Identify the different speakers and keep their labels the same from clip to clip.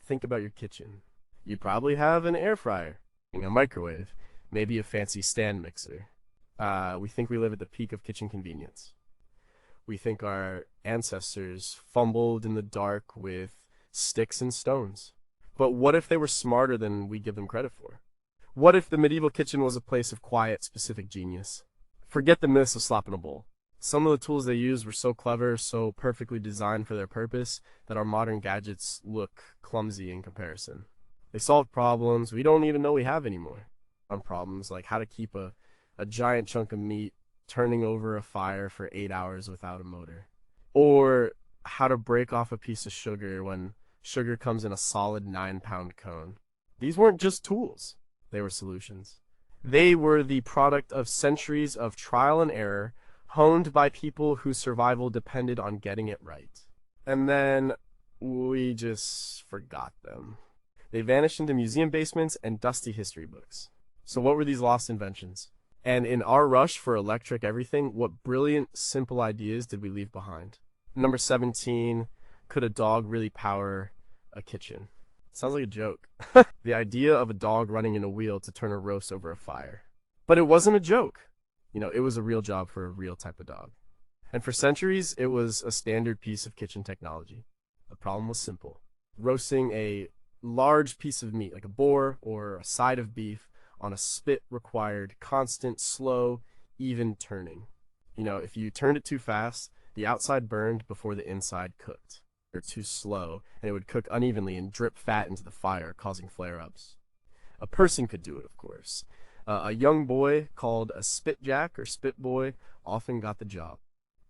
Speaker 1: think about your kitchen. You probably have an air fryer, a microwave, maybe a fancy stand mixer. We think we live at the peak of kitchen convenience. We think our ancestors fumbled in the dark with sticks and stones. But what if they were smarter than we give them credit for? What if the medieval kitchen was a place of quiet, specific genius? Forget the myths of slop in a bowl. Some of the tools they used were so clever, so perfectly designed for their purpose, that our modern gadgets look clumsy in comparison. They solved problems we don't even know we have anymore. On problems like how to keep a giant chunk of meat turning over a fire for 8 hours without a motor. Or how to break off a piece of sugar when sugar comes in a solid 9-pound cone. These weren't just tools, they were solutions. They were the product of centuries of trial and error, honed by people whose survival depended on getting it right. And then we just forgot them. They vanished into museum basements and dusty history books. So what were these lost inventions? And in our rush for electric everything, what brilliant, simple ideas did we leave behind? Number 17, could a dog really power a kitchen? Sounds like a joke. The idea of a dog running in a wheel to turn a roast over a fire. But it wasn't a joke. It was a real job for a real type of dog. And for centuries, it was a standard piece of kitchen technology. The problem was simple. Roasting a large piece of meat, like a boar or a side of beef, on a spit required constant, slow, even turning. If you turned it too fast, the outside burned before the inside cooked. Or too slow, and it would cook unevenly and drip fat into the fire, causing flare-ups. A person could do it, of course. A young boy called a spit jack or spit boy often got the job.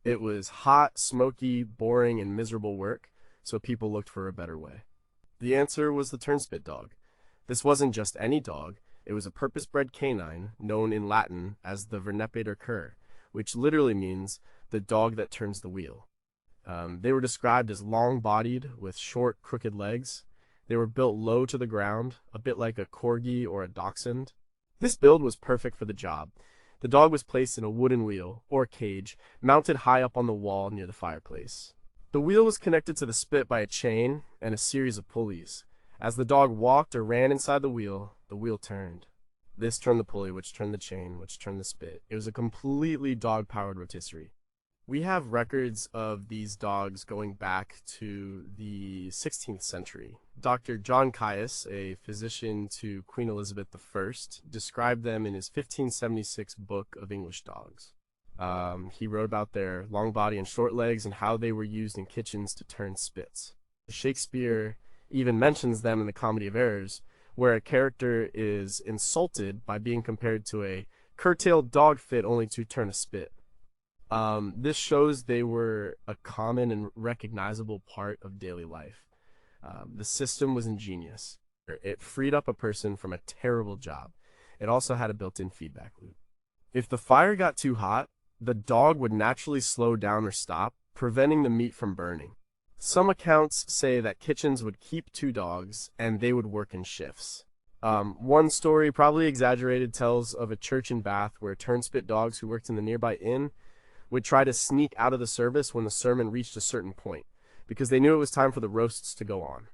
Speaker 1: It was hot, smoky, boring, and miserable work, so people looked for a better way. The answer was the turnspit dog. This wasn't just any dog, it was a purpose-bred canine known in Latin as the vernepator cur, which literally means the dog that turns the wheel. They were described as long-bodied with short, crooked legs. They were built low to the ground, a bit like a corgi or a dachshund. This build was perfect for the job. The dog was placed in a wooden wheel, or cage, mounted high up on the wall near the fireplace. The wheel was connected to the spit by a chain and a series of pulleys. As the dog walked or ran inside the wheel turned. This turned the pulley, which turned the chain, which turned the spit. It was a completely dog-powered rotisserie. We have records of these dogs going back to the 16th century. Dr. John Caius, a physician to Queen Elizabeth I, described them in his 1576 book of English dogs. He wrote about their long body and short legs and how they were used in kitchens to turn spits. Shakespeare even mentions them in the Comedy of Errors, where a character is insulted by being compared to a curtailed dog fit only to turn a spit. This shows they were a common and recognizable part of daily life. The system was ingenious. It freed up a person from a terrible job. It also had a built-in feedback loop. If the fire got too hot, the dog would naturally slow down or stop, preventing the meat from burning. Some accounts say that kitchens would keep 2 dogs, and they would work in shifts. One story, probably exaggerated, tells of a church in Bath where turnspit dogs who worked in the nearby inn would try to sneak out of the service when the sermon reached a certain point, because they knew it was time for the roasts to go on.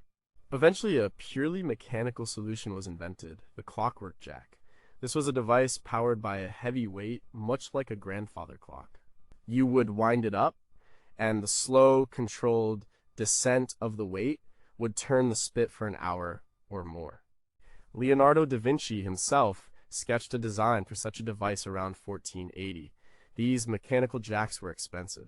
Speaker 1: Eventually, a purely mechanical solution was invented, the clockwork jack. This was a device powered by a heavy weight, much like a grandfather clock. You would wind it up, and the slow, controlled descent of the weight would turn the spit for an hour or more. Leonardo da Vinci himself sketched a design for such a device around 1480. These mechanical jacks were expensive.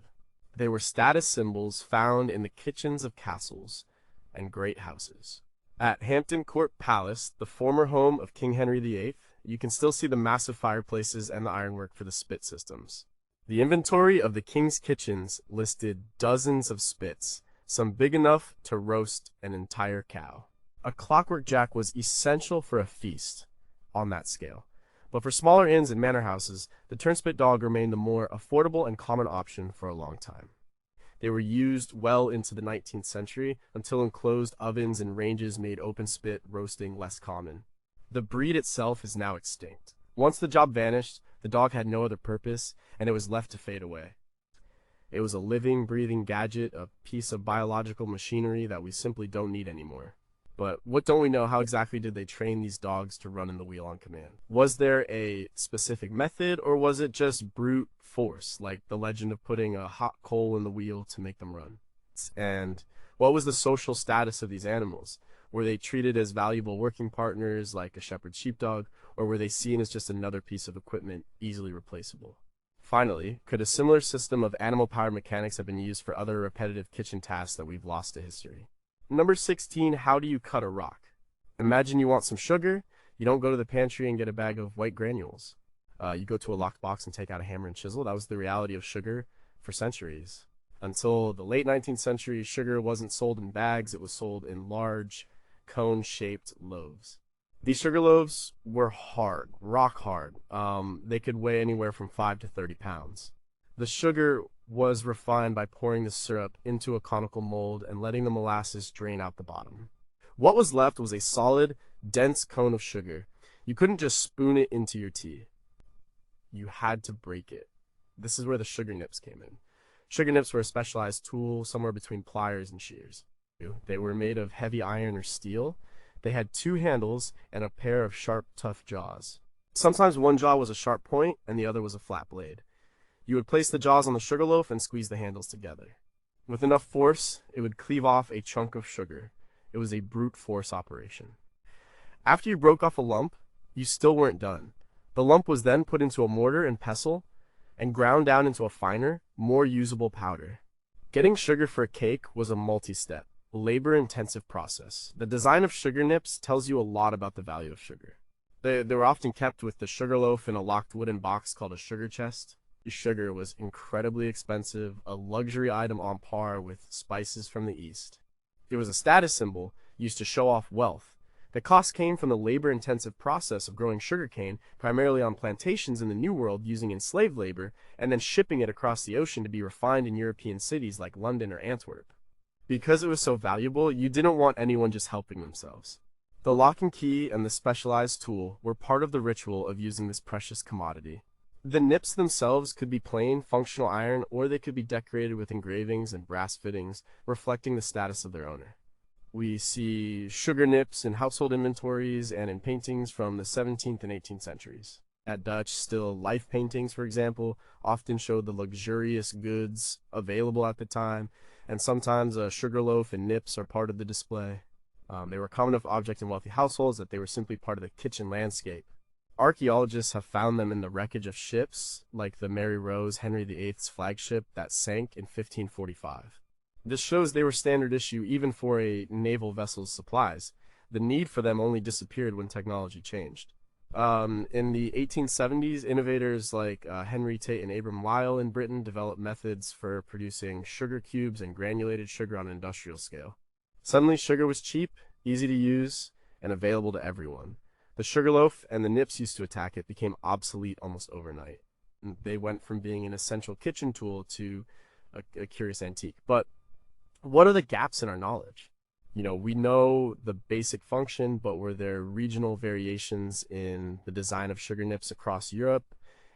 Speaker 1: They were status symbols found in the kitchens of castles and great houses. At Hampton Court Palace, the former home of King Henry VIII, you can still see the massive fireplaces and the ironwork for the spit systems. The inventory of the king's kitchens listed dozens of spits, some big enough to roast an entire cow. A clockwork jack was essential for a feast on that scale. But for smaller inns and manor houses, the turnspit dog remained the more affordable and common option for a long time. They were used well into the 19th century until enclosed ovens and ranges made open spit roasting less common. The breed itself is now extinct. Once the job vanished, the dog had no other purpose, and it was left to fade away. It was a living, breathing gadget, a piece of biological machinery that we simply don't need anymore. But what don't we know? How exactly did they train these dogs to run in the wheel on command? Was there a specific method, or was it just brute force, like the legend of putting a hot coal in the wheel to make them run? And what was the social status of these animals? Were they treated as valuable working partners like a shepherd sheepdog, or were they seen as just another piece of equipment easily replaceable? Finally, could a similar system of animal-powered mechanics have been used for other repetitive kitchen tasks that we've lost to history? Number 16, how do you cut a rock? Imagine you want some sugar. You don't go to the pantry and get a bag of white granules. You go to a locked box and take out a hammer and chisel. That was the reality of sugar for centuries. Until the late 19th century, sugar wasn't sold in bags. It was sold in large, cone-shaped loaves. These sugar loaves were hard, rock hard. They could weigh anywhere from 5 to 30 pounds. The sugar was refined by pouring the syrup into a conical mold and letting the molasses drain out the bottom. What was left was a solid, dense cone of sugar. You couldn't just spoon it into your tea. You had to break it. This is where the sugar nips came in. Sugar nips were a specialized tool somewhere between pliers and shears. They were made of heavy iron or steel. They had 2 handles and a pair of sharp, tough jaws. Sometimes one jaw was a sharp point and the other was a flat blade. You would place the jaws on the sugar loaf and squeeze the handles together. With enough force, it would cleave off a chunk of sugar. It was a brute force operation. After you broke off a lump, you still weren't done. The lump was then put into a mortar and pestle and ground down into a finer, more usable powder. Getting sugar for a cake was a multi-step, labor-intensive process. The design of sugar nips tells you a lot about the value of sugar. They were often kept with the sugar loaf in a locked wooden box called a sugar chest. Sugar was incredibly expensive, a luxury item on par with spices from the East. It was a status symbol used to show off wealth. The cost came from the labor-intensive process of growing sugarcane, primarily on plantations in the New World using enslaved labor, and then shipping it across the ocean to be refined in European cities like London or Antwerp. Because it was so valuable, you didn't want anyone just helping themselves. The lock and key and the specialized tool were part of the ritual of using this precious commodity. The nips themselves could be plain, functional iron, or they could be decorated with engravings and brass fittings, reflecting the status of their owner. We see sugar nips in household inventories and in paintings from the 17th and 18th centuries. At Dutch, still life paintings, for example, often showed the luxurious goods available at the time, and sometimes a sugar loaf and nips are part of the display. They were a common enough object in wealthy households that they were simply part of the kitchen landscape. Archaeologists have found them in the wreckage of ships, like the Mary Rose, Henry VIII's flagship that sank in 1545. This shows they were standard issue even for a naval vessel's supplies. The need for them only disappeared when technology changed. In the 1870s, innovators like Henry Tate and Abram Lyle in Britain developed methods for producing sugar cubes and granulated sugar on an industrial scale. Suddenly, sugar was cheap, easy to use, and available to everyone. The sugar loaf and the nips used to attack it became obsolete almost overnight. They went from being an essential kitchen tool to a curious antique. But what are the gaps in our knowledge? We know the basic function, but were there regional variations in the design of sugar nips across Europe?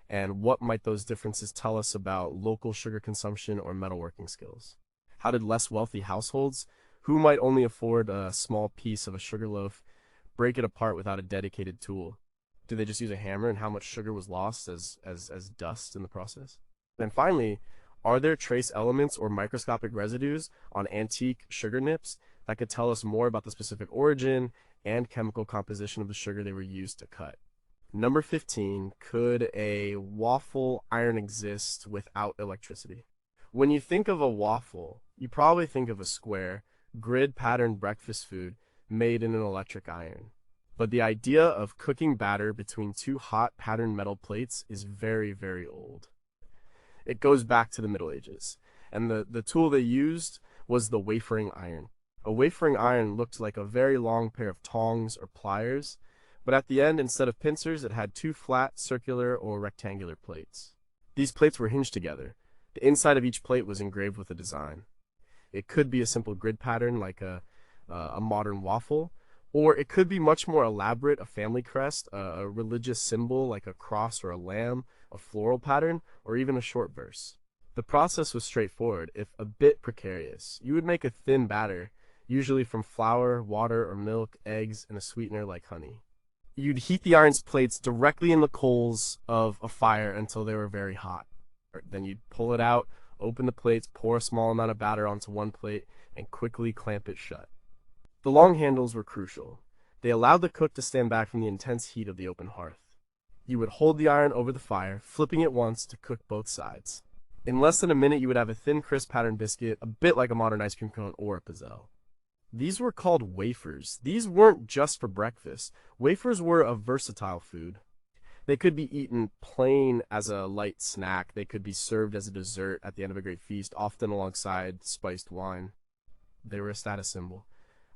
Speaker 1: And what might those differences tell us about local sugar consumption or metalworking skills? How did less wealthy households, who might only afford a small piece of a sugar loaf, break it apart without a dedicated tool? Did they just use a hammer, and how much sugar was lost as dust in the process? And finally, are there trace elements or microscopic residues on antique sugar nips that could tell us more about the specific origin and chemical composition of the sugar they were used to cut? Number 15, could a waffle iron exist without electricity? When you think of a waffle, you probably think of a square, grid-patterned breakfast food made in an electric iron. But the idea of cooking batter between 2 hot patterned metal plates is very, very old. It goes back to the Middle Ages, and the tool they used was the wafering iron. A wafering iron looked like a very long pair of tongs or pliers, but at the end, instead of pincers, it had 2 flat, circular, or rectangular plates. These plates were hinged together. The inside of each plate was engraved with a design. It could be a simple grid pattern like a modern waffle, or it could be much more elaborate, a family crest, a religious symbol like a cross or a lamb, a floral pattern, or even a short verse. The process was straightforward, if a bit precarious. You would make a thin batter usually from flour, water, or milk, eggs, and a sweetener like honey. You'd heat the iron's plates directly in the coals of a fire until they were very hot. Then you'd pull it out, open the plates, pour a small amount of batter onto one plate, and quickly clamp it shut. The long handles were crucial. They allowed the cook to stand back from the intense heat of the open hearth. You would hold the iron over the fire, flipping it once to cook both sides. In less than a minute, you would have a thin, crisp patterned biscuit, a bit like a modern ice cream cone or a pestle. These were called wafers. These weren't just for breakfast. Wafers were a versatile food. They could be eaten plain as a light snack. They could be served as a dessert at the end of a great feast, often alongside spiced wine. They were a status symbol.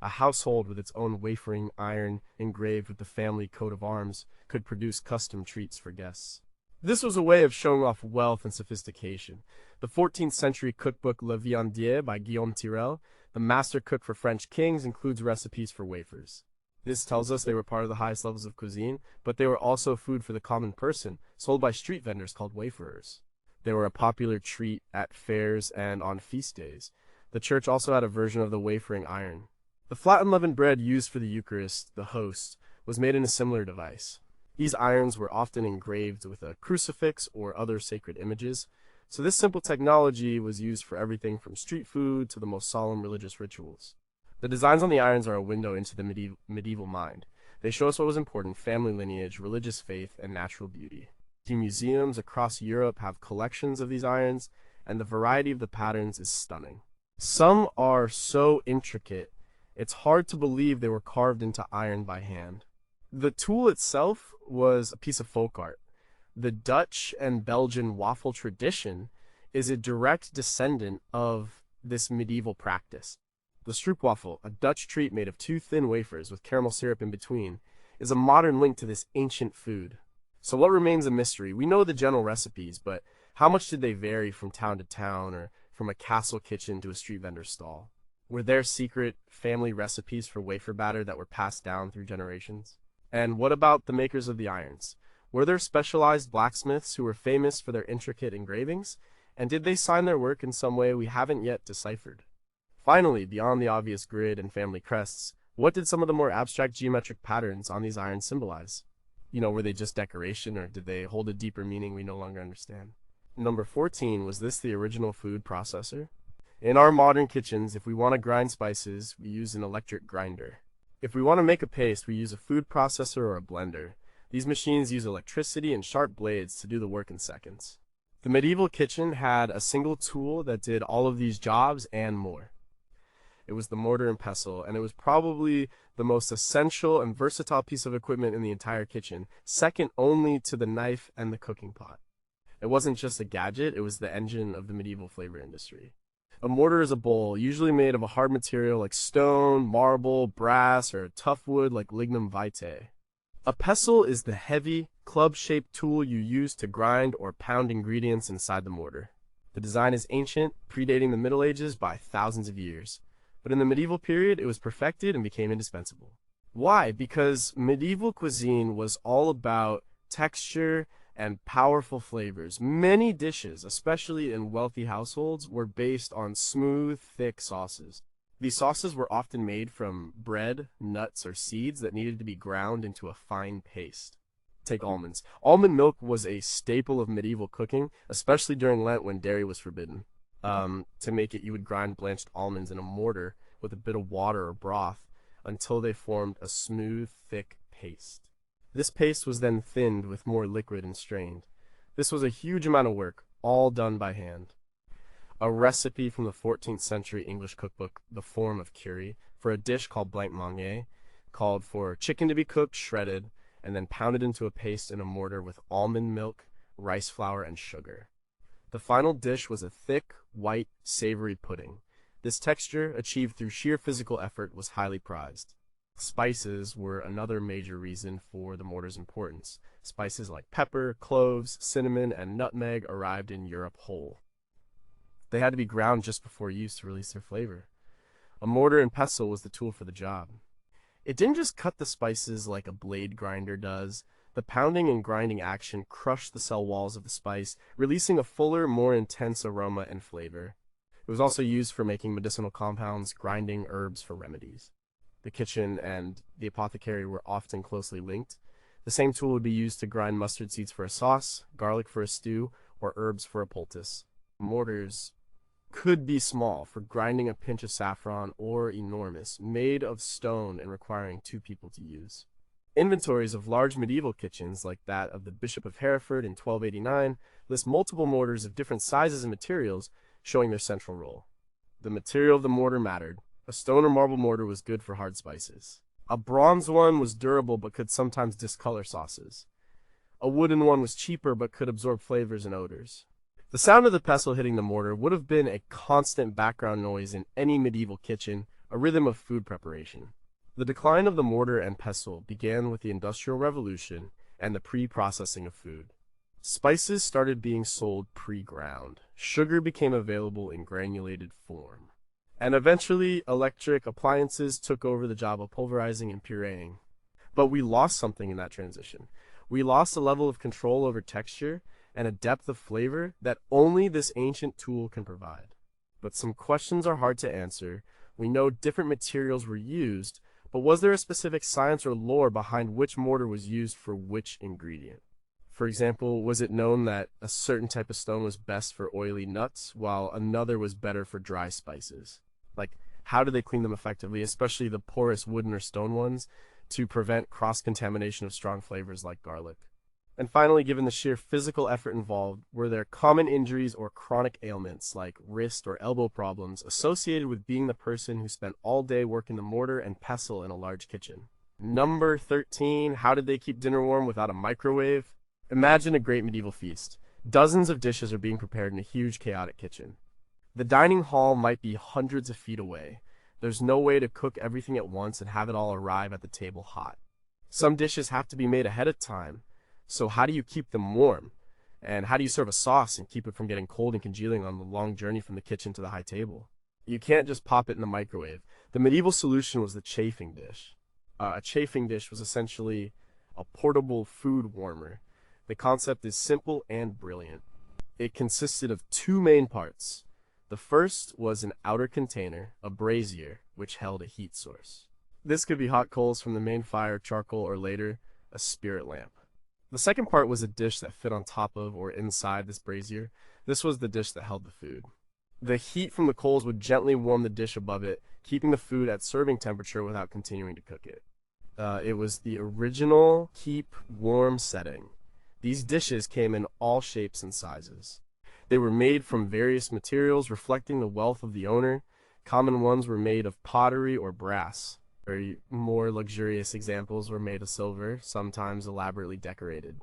Speaker 1: A household with its own wafering iron engraved with the family coat of arms could produce custom treats for guests. This was a way of showing off wealth and sophistication. The 14th century cookbook Le Viandier by Guillaume Tirel, the master cook for French kings, includes recipes for wafers. This tells us they were part of the highest levels of cuisine, but they were also food for the common person, sold by street vendors called waferers. They were a popular treat at fairs and on feast days. The church also had a version of the wafering iron. The flat unleavened bread used for the Eucharist, the host, was made in a similar device. These irons were often engraved with a crucifix or other sacred images, so this simple technology was used for everything from street food to the most solemn religious rituals. The designs on the irons are a window into the medieval mind. They show us what was important: family lineage, religious faith, and natural beauty. Museums across Europe have collections of these irons, and the variety of the patterns is stunning. Some are so intricate, it's hard to believe they were carved into iron by hand. The tool itself was a piece of folk art. The Dutch and Belgian waffle tradition is a direct descendant of this medieval practice. The stroopwafel, a Dutch treat made of two thin wafers with caramel syrup in between, is a modern link to this ancient food. So what remains a mystery? We know the general recipes, but how much did they vary from town to town, or from a castle kitchen to a street vendor's stall? Were there secret family recipes for wafer batter that were passed down through generations? And what about the makers of the irons? Were there specialized blacksmiths who were famous for their intricate engravings? And did they sign their work in some way we haven't yet deciphered? Finally, beyond the obvious grid and family crests, what did some of the more abstract geometric patterns on these irons symbolize? Were they just decoration, or did they hold a deeper meaning we no longer understand? Number 14, was this the original food processor? In our modern kitchens, if we want to grind spices, we use an electric grinder. If we want to make a paste, we use a food processor or a blender. These machines use electricity and sharp blades to do the work in seconds. The medieval kitchen had a single tool that did all of these jobs and more. It was the mortar and pestle, and it was probably the most essential and versatile piece of equipment in the entire kitchen, second only to the knife and the cooking pot. It wasn't just a gadget, it was the engine of the medieval flavor industry. A mortar is a bowl, usually made of a hard material like stone, marble, brass, or tough wood like lignum vitae. A pestle is the heavy, club-shaped tool you use to grind or pound ingredients inside the mortar. The design is ancient, predating the Middle Ages by thousands of years. But in the medieval period, it was perfected and became indispensable. Why? Because medieval cuisine was all about texture and powerful flavors. Many dishes, especially in wealthy households, were based on smooth, thick sauces. These sauces were often made from bread, nuts, or seeds that needed to be ground into a fine paste. Take almonds. Almond milk was a staple of medieval cooking, especially during Lent when dairy was forbidden. To make it, you would grind blanched almonds in a mortar with a bit of water or broth until they formed a smooth, thick paste. This paste was then thinned with more liquid and strained. This was a huge amount of work, all done by hand. A recipe from the 14th century English cookbook, The Form of Cury, for a dish called blanc mange, called for chicken to be cooked, shredded, and then pounded into a paste in a mortar with almond milk, rice flour, and sugar. The final dish was a thick, white, savory pudding. This texture, achieved through sheer physical effort, was highly prized. Spices were another major reason for the mortar's importance. Spices like pepper, cloves, cinnamon, and nutmeg arrived in Europe whole. They had to be ground just before use to release their flavor. A mortar and pestle was the tool for the job. It didn't just cut the spices like a blade grinder does. The pounding and grinding action crushed the cell walls of the spice, releasing a fuller, more intense aroma and flavor. It was also used for making medicinal compounds, grinding herbs for remedies. The kitchen and the apothecary were often closely linked. The same tool would be used to grind mustard seeds for a sauce, garlic for a stew, or herbs for a poultice. Mortars could be small for grinding a pinch of saffron or enormous, made of stone and requiring two people to use. Inventories of large medieval kitchens, like that of the Bishop of Hereford in 1289, list multiple mortars of different sizes and materials, showing their central role. The material of the mortar mattered. A stone or marble mortar was good for hard spices. A bronze one was durable but could sometimes discolor sauces. A wooden one was cheaper but could absorb flavors and odors. The sound of the pestle hitting the mortar would have been a constant background noise in any medieval kitchen, a rhythm of food preparation. The decline of the mortar and pestle began with the Industrial Revolution and the pre-processing of food. Spices started being sold pre-ground. Sugar became available in granulated form. And eventually, electric appliances took over the job of pulverizing and pureeing. But we lost something in that transition. We lost a level of control over texture and a depth of flavor that only this ancient tool can provide. But some questions are hard to answer. We know different materials were used, but was there a specific science or lore behind which mortar was used for which ingredient? For example, was it known that a certain type of stone was best for oily nuts, while another was better for dry spices? Like, how do they clean them effectively, especially the porous wooden or stone ones, to prevent cross-contamination of strong flavors like garlic? And finally, given the sheer physical effort involved, were there common injuries or chronic ailments like wrist or elbow problems associated with being the person who spent all day working the mortar and pestle in a large kitchen? Number 13, how did they keep dinner warm without a microwave? Imagine a great medieval feast. Dozens of dishes are being prepared in a huge, chaotic kitchen. The dining hall might be hundreds of feet away. There's no way to cook everything at once and have it all arrive at the table hot. Some dishes have to be made ahead of time. So how do you keep them warm? And how do you serve a sauce and keep it from getting cold and congealing on the long journey from the kitchen to the high table? You can't just pop it in the microwave. The medieval solution was the chafing dish. A chafing dish was essentially a portable food warmer. The concept is simple and brilliant. It consisted of two main parts. The first was an outer container, a brazier, which held a heat source. This could be hot coals from the main fire, charcoal, or later, a spirit lamp. The second part was a dish that fit on top of or inside this brazier. This was the dish that held the food. The heat from the coals would gently warm the dish above it, keeping the food at serving temperature without continuing to cook it. It was the original keep warm setting. These dishes came in all shapes and sizes. They were made from various materials reflecting the wealth of the owner. Common ones were made of pottery or brass. Very more luxurious examples were made of silver, sometimes elaborately decorated.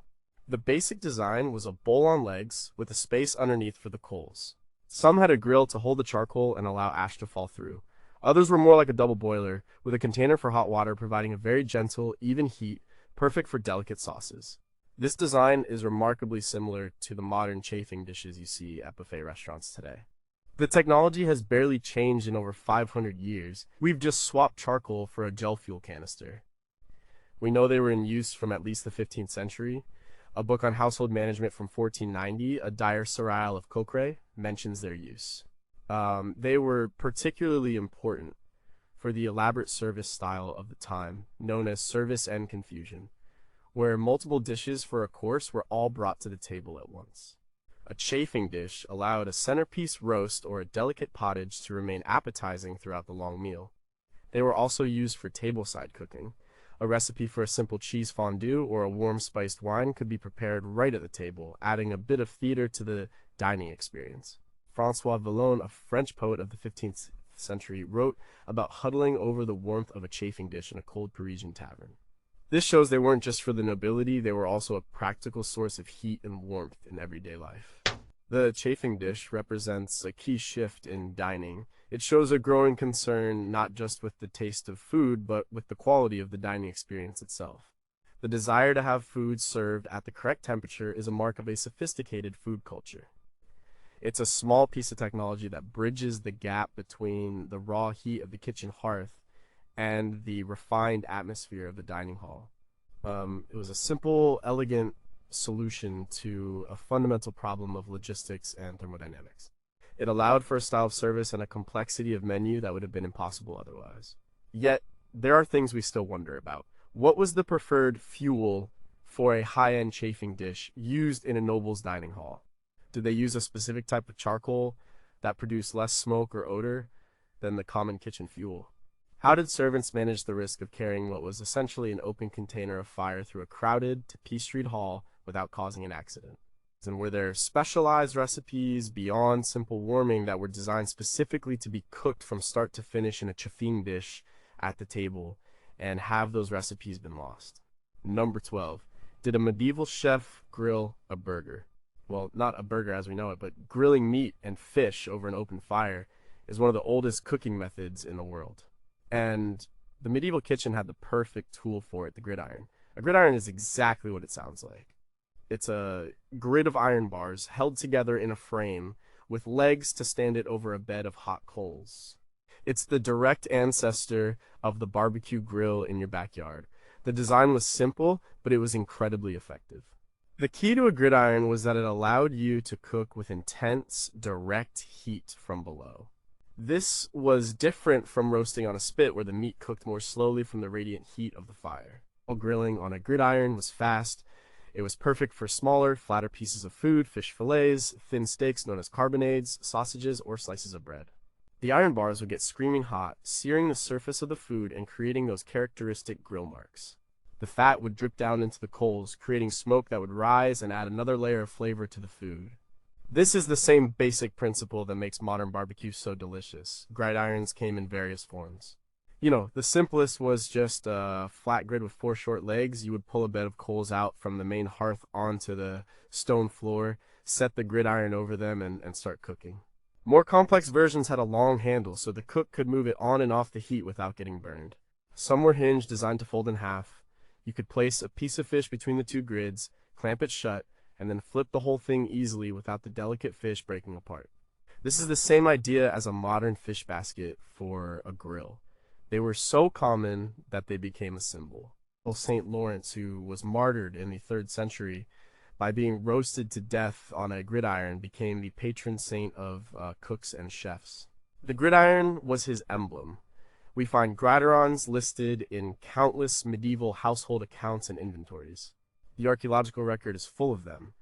Speaker 1: The basic design was a bowl on legs with a space underneath for the coals. Some had a grill to hold the charcoal and allow ash to fall through. Others were more like a double boiler, with a container for hot water providing a very gentle, even heat, perfect for delicate sauces. This design is remarkably similar to the modern chafing dishes you see at buffet restaurants today. The technology has barely changed in over 500 years. We've just swapped charcoal for a gel fuel canister. We know they were in use from at least the 15th century. A book on household management from 1490, A Dire Cereal of Coqueret, mentions their use. They were particularly important for the elaborate service style of the time, known as service and confusion, where multiple dishes for a course were all brought to the table at once. A chafing dish allowed a centerpiece roast or a delicate pottage to remain appetizing throughout the long meal. They were also used for tableside cooking. A recipe for a simple cheese fondue or a warm spiced wine could be prepared right at the table, adding a bit of theater to the dining experience. François Villon, a French poet of the 15th century, wrote about huddling over the warmth of a chafing dish in a cold Parisian tavern. This shows they weren't just for the nobility, they were also a practical source of heat and warmth in everyday life. The chafing dish represents a key shift in dining. It shows a growing concern not just with the taste of food, but with the quality of the dining experience itself. The desire to have food served at the correct temperature is a mark of a sophisticated food culture. It's a small piece of technology that bridges the gap between the raw heat of the kitchen hearth and the refined atmosphere of the dining hall. It was a simple, elegant solution to a fundamental problem of logistics and thermodynamics. It allowed for a style of service and a complexity of menu that would have been impossible otherwise. Yet, there are things we still wonder about. What was the preferred fuel for a high-end chafing dish used in a noble's dining hall? Did they use a specific type of charcoal that produced less smoke or odor than the common kitchen fuel? How did servants manage the risk of carrying what was essentially an open container of fire through a crowded, tapestried hall without causing an accident? And were there specialized recipes beyond simple warming that were designed specifically to be cooked from start to finish in a chafing dish at the table, and have those recipes been lost? Number 12. Did a medieval chef grill a burger? Well, not a burger as we know it, but grilling meat and fish over an open fire is one of the oldest cooking methods in the world. And the medieval kitchen had the perfect tool for it, the gridiron. A gridiron is exactly what it sounds like. It's a grid of iron bars held together in a frame with legs to stand it over a bed of hot coals. It's the direct ancestor of the barbecue grill in your backyard. The design was simple, but it was incredibly effective. The key to a gridiron was that it allowed you to cook with intense, direct heat from below. This was different from roasting on a spit, where the meat cooked more slowly from the radiant heat of the fire. While grilling on a gridiron was fast, it was perfect for smaller, flatter pieces of food, fish fillets, thin steaks known as carbonades, sausages, or slices of bread. The iron bars would get screaming hot, searing the surface of the food and creating those characteristic grill marks. The fat would drip down into the coals, creating smoke that would rise and add another layer of flavor to the food. This is the same basic principle that makes modern barbecue so delicious. Gridirons came in various forms. The simplest was just a flat grid with 4 short legs. You would pull a bed of coals out from the main hearth onto the stone floor, set the gridiron over them, and start cooking. More complex versions had a long handle, so the cook could move it on and off the heat without getting burned. Some were hinged, designed to fold in half. You could place a piece of fish between the 2 grids, clamp it shut, and then flip the whole thing easily without the delicate fish breaking apart. This is the same idea as a modern fish basket for a grill. They were so common that they became a symbol. St. Lawrence, who was martyred in the 3rd century by being roasted to death on a gridiron, became the patron saint of cooks and chefs. The gridiron was his emblem. We find gridirons listed in countless medieval household accounts and inventories. The archaeological record is full of them.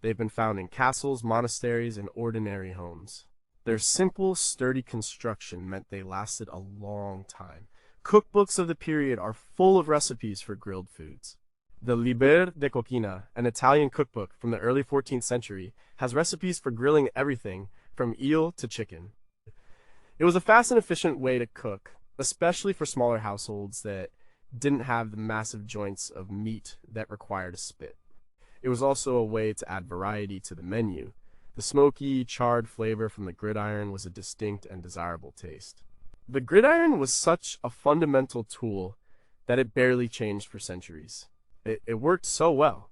Speaker 1: They've been found in castles, monasteries, and ordinary homes. Their simple, sturdy construction meant they lasted a long time. Cookbooks of the period are full of recipes for grilled foods. The Liber de Coquina, an Italian cookbook from the early 14th century, has recipes for grilling everything from eel to chicken. It was a fast and efficient way to cook, especially for smaller households that didn't have the massive joints of meat that required a spit. It was also a way to add variety to the menu. The smoky, charred flavor from the gridiron was a distinct and desirable taste. The gridiron was such a fundamental tool that it barely changed for centuries. It worked so well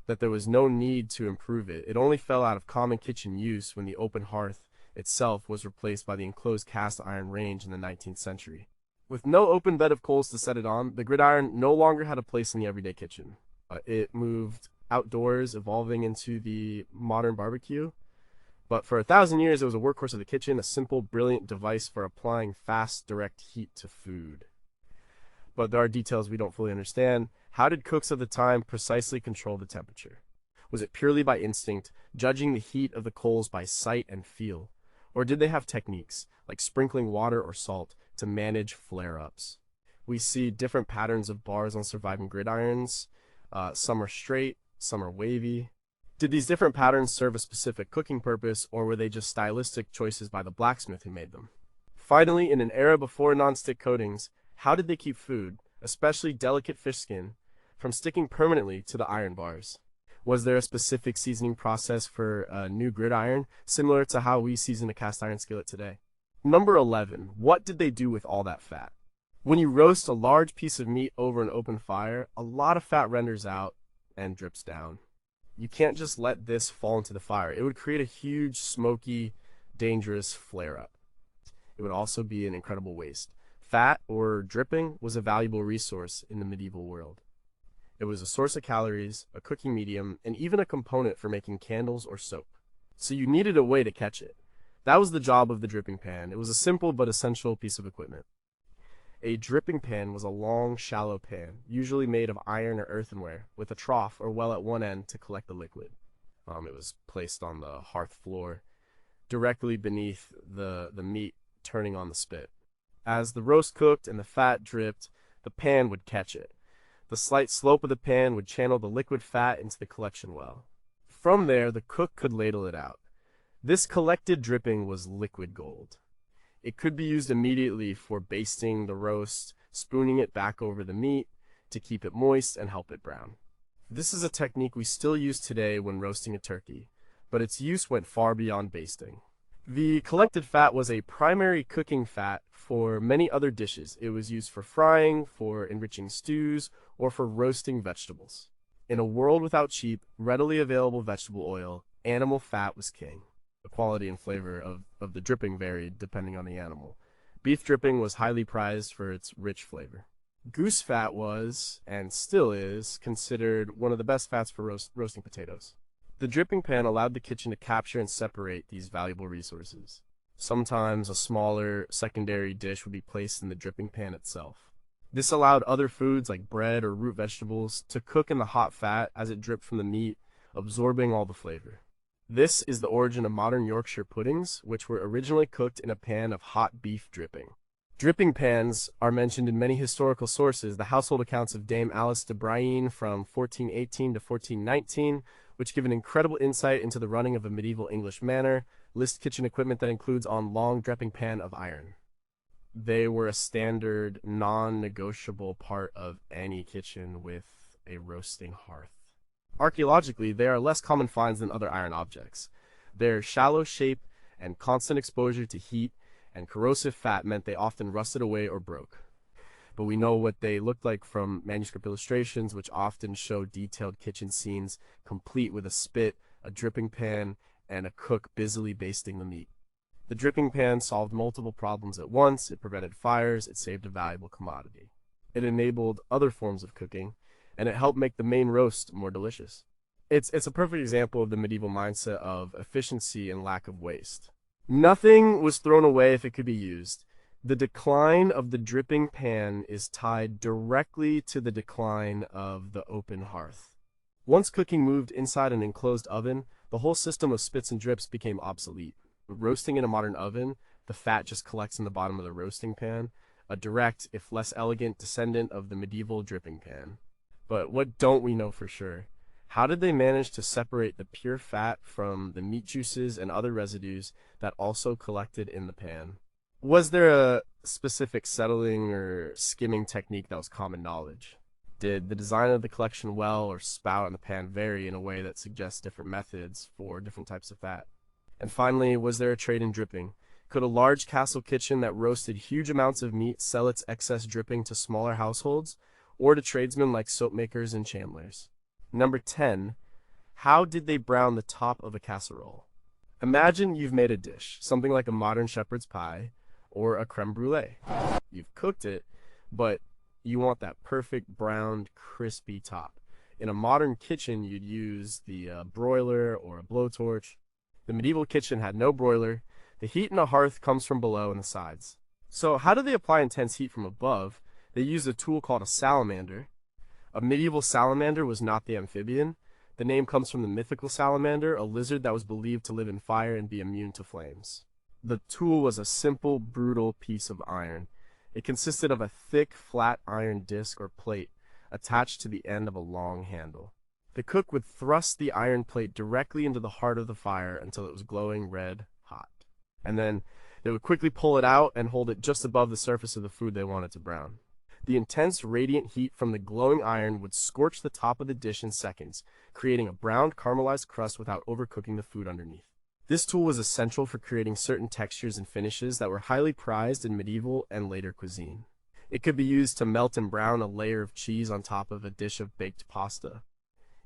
Speaker 1: that there was no need to improve it. It only fell out of common kitchen use when the open hearth itself was replaced by the enclosed cast iron range in the 19th century. With no open bed of coals to set it on, the gridiron no longer had a place in the everyday kitchen. It moved outdoors, evolving into the modern barbecue. But for 1,000 years, it was a workhorse of the kitchen, a simple, brilliant device for applying fast, direct heat to food. But there are details we don't fully understand. How did cooks of the time precisely control the temperature? Was it purely by instinct, judging the heat of the coals by sight and feel? Or did they have techniques, like sprinkling water or salt, to manage flare-ups? We see different patterns of bars on surviving gridirons. Some are straight, some are wavy. Did these different patterns serve a specific cooking purpose, or were they just stylistic choices by the blacksmith who made them? Finally, in an era before non-stick coatings, how did they keep food, especially delicate fish skin, from sticking permanently to the iron bars? Was there a specific seasoning process for a new gridiron, similar to how we season a cast iron skillet today? Number 11. What did they do with all that fat? When you roast a large piece of meat over an open fire, a lot of fat renders out and drips down. You can't just let this fall into the fire. It would create a huge, smoky, dangerous flare-up. It would also be an incredible waste. Fat, or dripping, was a valuable resource in the medieval world. It was a source of calories, a cooking medium, and even a component for making candles or soap. So you needed a way to catch it. That was the job of the dripping pan. It was a simple but essential piece of equipment. A dripping pan was a long, shallow pan, usually made of iron or earthenware, with a trough or well at one end to collect the liquid. It was placed on the hearth floor, directly beneath the meat turning on the spit. As the roast cooked and the fat dripped, the pan would catch it. The slight slope of the pan would channel the liquid fat into the collection well. From there, the cook could ladle it out. This collected dripping was liquid gold. It could be used immediately for basting the roast, spooning it back over the meat to keep it moist and help it brown. This is a technique we still use today when roasting a turkey, but its use went far beyond basting. The collected fat was a primary cooking fat for many other dishes. It was used for frying, for enriching stews, or for roasting vegetables. In a world without cheap, readily available vegetable oil, animal fat was king. The quality and flavor of the dripping varied depending on the animal. Beef dripping was highly prized for its rich flavor. Goose fat was, and still is, considered one of the best fats for roasting potatoes. The dripping pan allowed the kitchen to capture and separate these valuable resources. Sometimes a smaller secondary dish would be placed in the dripping pan itself. This allowed other foods like bread or root vegetables to cook in the hot fat as it dripped from the meat, absorbing all the flavor. This is the origin of modern Yorkshire puddings, which were originally cooked in a pan of hot beef dripping. Dripping pans are mentioned in many historical sources. The household accounts of Dame Alice de Brienne from 1418 to 1419, which give an incredible insight into the running of a medieval English manor, list kitchen equipment that includes on long dripping pan of iron. They were a standard, non-negotiable part of any kitchen with a roasting hearth. Archaeologically, they are less common finds than other iron objects. Their shallow shape and constant exposure to heat and corrosive fat meant they often rusted away or broke. But we know what they looked like from manuscript illustrations, which often show detailed kitchen scenes, complete with a spit, a dripping pan, and a cook busily basting the meat. The dripping pan solved multiple problems at once. It prevented fires, it saved a valuable commodity. It enabled other forms of cooking, and it helped make the main roast more delicious. It's a perfect example of the medieval mindset of efficiency and lack of waste. Nothing was thrown away if it could be used. The decline of the dripping pan is tied directly to the decline of the open hearth. Once cooking moved inside an enclosed oven, the whole system of spits and drips became obsolete. Roasting in a modern oven, the fat just collects in the bottom of the roasting pan, a direct, if less elegant, descendant of the medieval dripping pan. But what don't we know for sure? How did they manage to separate the pure fat from the meat juices and other residues that also collected in the pan? Was there a specific settling or skimming technique that was common knowledge? Did the design of the collection well or spout in the pan vary in a way that suggests different methods for different types of fat? And finally, was there a trade in dripping? Could a large castle kitchen that roasted huge amounts of meat sell its excess dripping to smaller households, or to tradesmen like soap makers and chandlers? Number 10. How did they brown the top of a casserole? Imagine you've made a dish, something like a modern shepherd's pie or a creme brulee. You've cooked it, but you want that perfect browned, crispy top. In a modern kitchen, you'd use the broiler or a blowtorch. The medieval kitchen had no broiler. The heat in a hearth comes from below and the sides. So how do they apply intense heat from above? They used a tool called a salamander. A medieval salamander was not the amphibian. The name comes from the mythical salamander, a lizard that was believed to live in fire and be immune to flames. The tool was a simple, brutal piece of iron. It consisted of a thick, flat iron disc or plate attached to the end of a long handle. The cook would thrust the iron plate directly into the heart of the fire until it was glowing red hot. And then they would quickly pull it out and hold it just above the surface of the food they wanted to brown. The intense radiant heat from the glowing iron would scorch the top of the dish in seconds, creating a browned caramelized crust without overcooking the food underneath. This tool was essential for creating certain textures and finishes that were highly prized in medieval and later cuisine. It could be used to melt and brown a layer of cheese on top of a dish of baked pasta.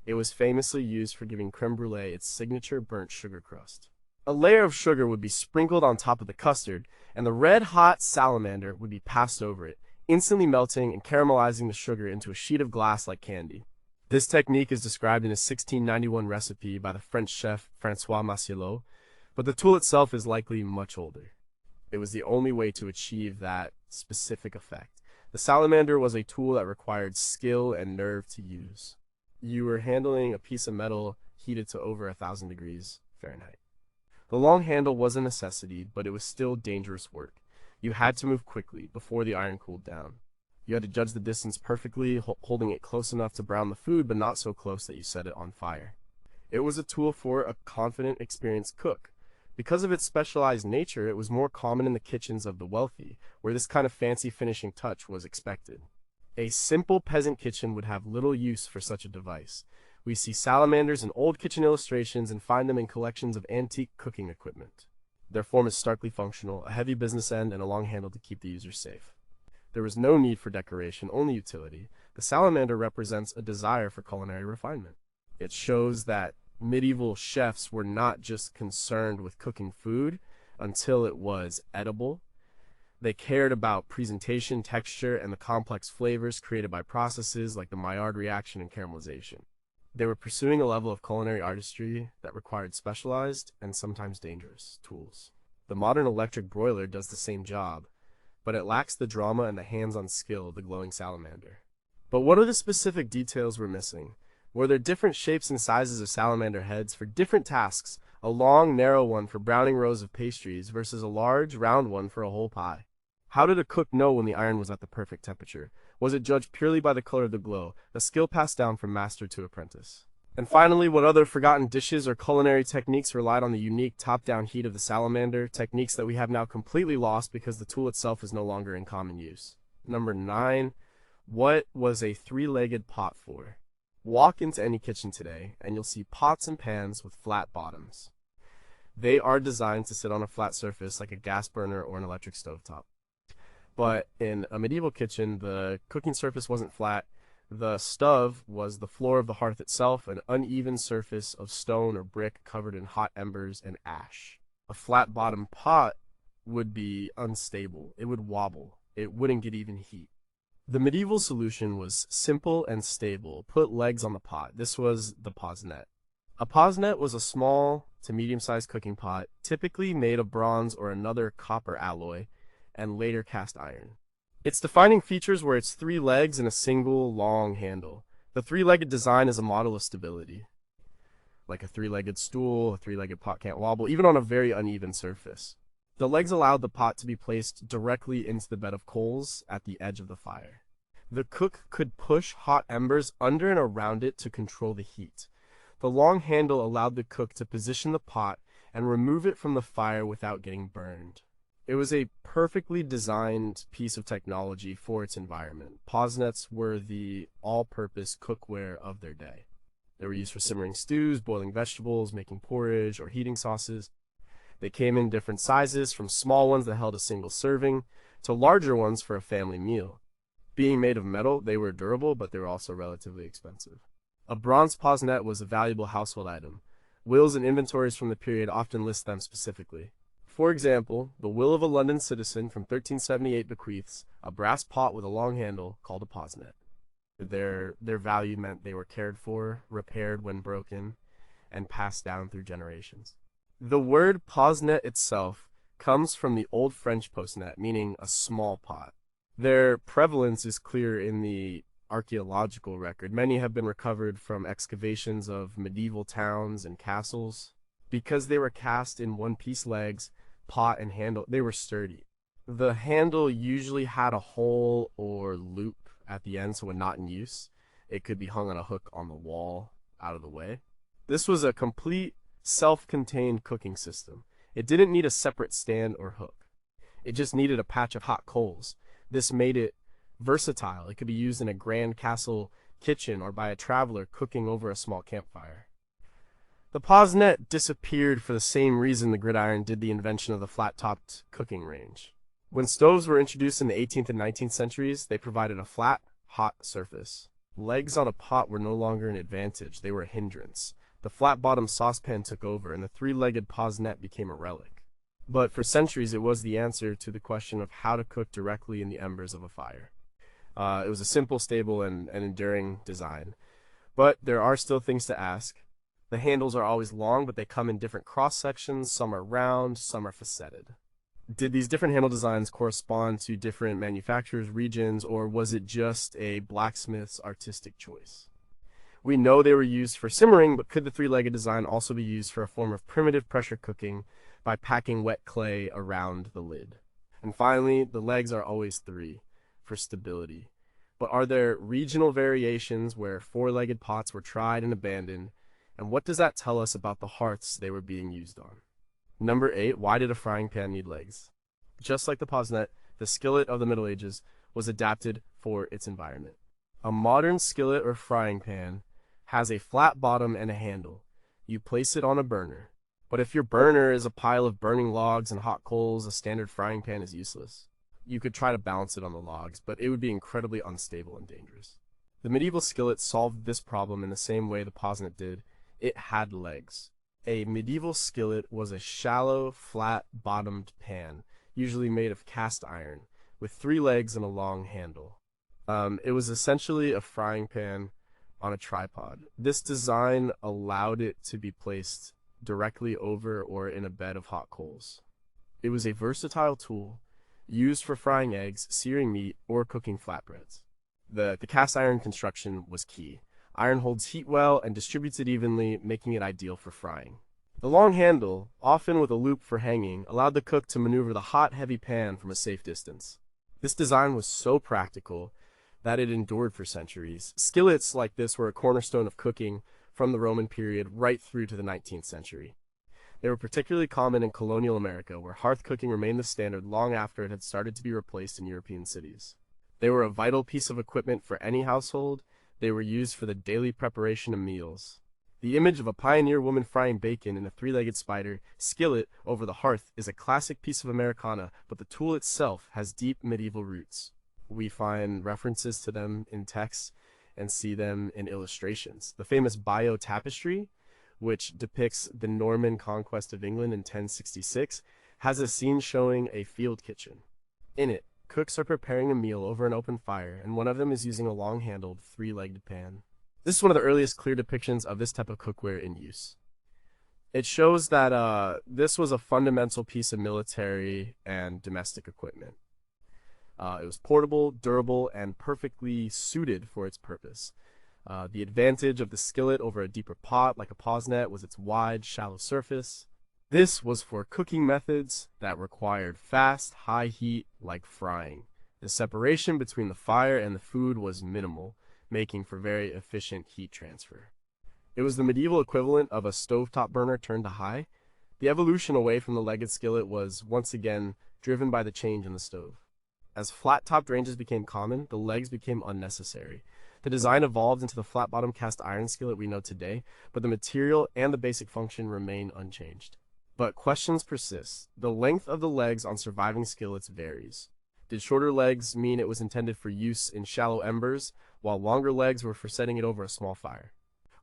Speaker 1: It was famously used for giving creme brulee its signature burnt sugar crust. A layer of sugar would be sprinkled on top of the custard, and the red-hot salamander would be passed over it, instantly melting and caramelizing the sugar into a sheet of glass like candy. This technique is described in a 1691 recipe by the French chef François Massielot. But the tool itself is likely much older. It was the only way to achieve that specific effect. The salamander was a tool that required skill and nerve to use. You were handling a piece of metal heated to over 1,000 degrees Fahrenheit. The long handle was a necessity, but it was still dangerous work. You had to move quickly before the iron cooled down. You had to judge the distance perfectly, holding it close enough to brown the food, but not so close that you set it on fire. It was a tool for a confident, experienced cook. Because of its specialized nature, it was more common in the kitchens of the wealthy, where this kind of fancy finishing touch was expected. A simple peasant kitchen would have little use for such a device. We see salamanders in old kitchen illustrations and find them in collections of antique cooking equipment. Their form is starkly functional, a heavy business end and a long handle to keep the user safe. There was no need for decoration, only utility. The salamander represents a desire for culinary refinement. It shows that medieval chefs were not just concerned with cooking food until it was edible. They cared about presentation, texture, and the complex flavors created by processes like the Maillard reaction and caramelization. They were pursuing a level of culinary artistry that required specialized and sometimes dangerous tools. The modern electric broiler does the same job, but it lacks the drama and the hands-on skill of the glowing salamander. But what are the specific details we're missing? Were there different shapes and sizes of salamander heads for different tasks, a long, narrow one for browning rows of pastries versus a large, round one for a whole pie? How did a cook know when the iron was at the perfect temperature? Was it judged purely by the color of the glow, a skill passed down from master to apprentice? And finally, what other forgotten dishes or culinary techniques relied on the unique top-down heat of the salamander, techniques that we have now completely lost because the tool itself is no longer in common use? Number 9. What was a three-legged pot for? Walk into any kitchen today, and you'll see pots and pans with flat bottoms. They are designed to sit on a flat surface like a gas burner or an electric stovetop. But in a medieval kitchen, the cooking surface wasn't flat. The stove was the floor of the hearth itself, an uneven surface of stone or brick covered in hot embers and ash. A flat-bottomed pot would be unstable. It would wobble. It wouldn't get even heat. The medieval solution was simple and stable. Put legs on the pot. This was the posnet. A posnet was a small to medium-sized cooking pot, typically made of bronze or another copper alloy, and later cast iron. Its defining features were its 3 legs and a single, long handle. The 3-legged design is a model of stability. Like a 3-legged stool, a 3-legged pot can't wobble, even on a very uneven surface. The legs allowed the pot to be placed directly into the bed of coals at the edge of the fire. The cook could push hot embers under and around it to control the heat. The long handle allowed the cook to position the pot and remove it from the fire without getting burned. It was a perfectly designed piece of technology for its environment. Posnets were the all-purpose cookware of their day. They were used for simmering stews, boiling vegetables, making porridge, or heating sauces. They came in different sizes, from small ones that held a single serving to larger ones for a family meal. Being made of metal, they were durable, but they were also relatively expensive. A bronze posnet was a valuable household item. Wills and inventories from the period often list them specifically. For example, the will of a London citizen from 1378 bequeaths a brass pot with a long handle called a posnet. Their value meant they were cared for, repaired when broken, and passed down through generations. The word posnet itself comes from the Old French posnet, meaning a small pot. Their prevalence is clear in the archaeological record. Many have been recovered from excavations of medieval towns and castles. Because they were cast in one-piece legs, pot and handle, they were sturdy. The handle usually had a hole or loop at the end, so when not in use, it could be hung on a hook on the wall out of the way. This was a complete self-contained cooking system. It didn't need a separate stand or hook. It just needed a patch of hot coals. This made it versatile. It could be used in a grand castle kitchen or by a traveler cooking over a small campfire. The posnet disappeared for the same reason the gridiron did the invention of the flat-topped cooking range. When stoves were introduced in the 18th and 19th centuries, they provided a flat, hot surface. Legs on a pot were no longer an advantage, they were a hindrance. The flat-bottomed saucepan took over, and the 3-legged posnet became a relic. But for centuries, it was the answer to the question of how to cook directly in the embers of a fire. It was a simple, stable, and enduring design. But there are still things to ask. The handles are always long, but they come in different cross sections. Some are round, some are faceted. Did these different handle designs correspond to different manufacturers, regions, or was it just a blacksmith's artistic choice? We know they were used for simmering, but could the three-legged design also be used for a form of primitive pressure cooking by packing wet clay around the lid? And finally, the legs are always three for stability. But are there regional variations where four-legged pots were tried and abandoned? And what does that tell us about the hearths they were being used on? Number 8, why did a frying pan need legs? Just like the posnet, the skillet of the Middle Ages was adapted for its environment. A modern skillet or frying pan has a flat bottom and a handle. You place it on a burner. But if your burner is a pile of burning logs and hot coals, a standard frying pan is useless. You could try to balance it on the logs, but it would be incredibly unstable and dangerous. The medieval skillet solved this problem in the same way the posnet did. It had legs. A medieval skillet was a shallow, flat-bottomed pan, usually made of cast iron, with 3 legs and a long handle. It was essentially a frying pan on a tripod. This design allowed it to be placed directly over or in a bed of hot coals. It was a versatile tool used for frying eggs, searing meat, or cooking flatbreads. The cast iron construction was key. Iron holds heat well and distributes it evenly, making it ideal for frying. The long handle, often with a loop for hanging, allowed the cook to maneuver the hot, heavy pan from a safe distance. This design was so practical that it endured for centuries. Skillets like this were a cornerstone of cooking from the Roman period right through to the 19th century. They were particularly common in colonial America, where hearth cooking remained the standard long after it had started to be replaced in European cities. They were a vital piece of equipment for any household. They were used for the daily preparation of meals. The image of a pioneer woman frying bacon in a 3-legged spider skillet over the hearth is a classic piece of Americana, but the tool itself has deep medieval roots. We find references to them in texts and see them in illustrations. The famous Bayeux tapestry, which depicts the Norman conquest of England in 1066, has a scene showing a field kitchen. In it, cooks are preparing a meal over an open fire, and one of them is using a long-handled, 3-legged pan. This is one of the earliest clear depictions of this type of cookware in use. It shows that this was a fundamental piece of military and domestic equipment. It was portable, durable, and perfectly suited for its purpose. The advantage of the skillet over a deeper pot, like a posnet, was its wide, shallow surface. This was for cooking methods that required fast, high heat, like frying. The separation between the fire and the food was minimal, making for very efficient heat transfer. It was the medieval equivalent of a stovetop burner turned to high. The evolution away from the legged skillet was, once again, driven by the change in the stove. As flat-topped ranges became common, the legs became unnecessary. The design evolved into the flat-bottom cast iron skillet we know today, but the material and the basic function remain unchanged. But questions persist. The length of the legs on surviving skillets varies. Did shorter legs mean it was intended for use in shallow embers, while longer legs were for setting it over a small fire?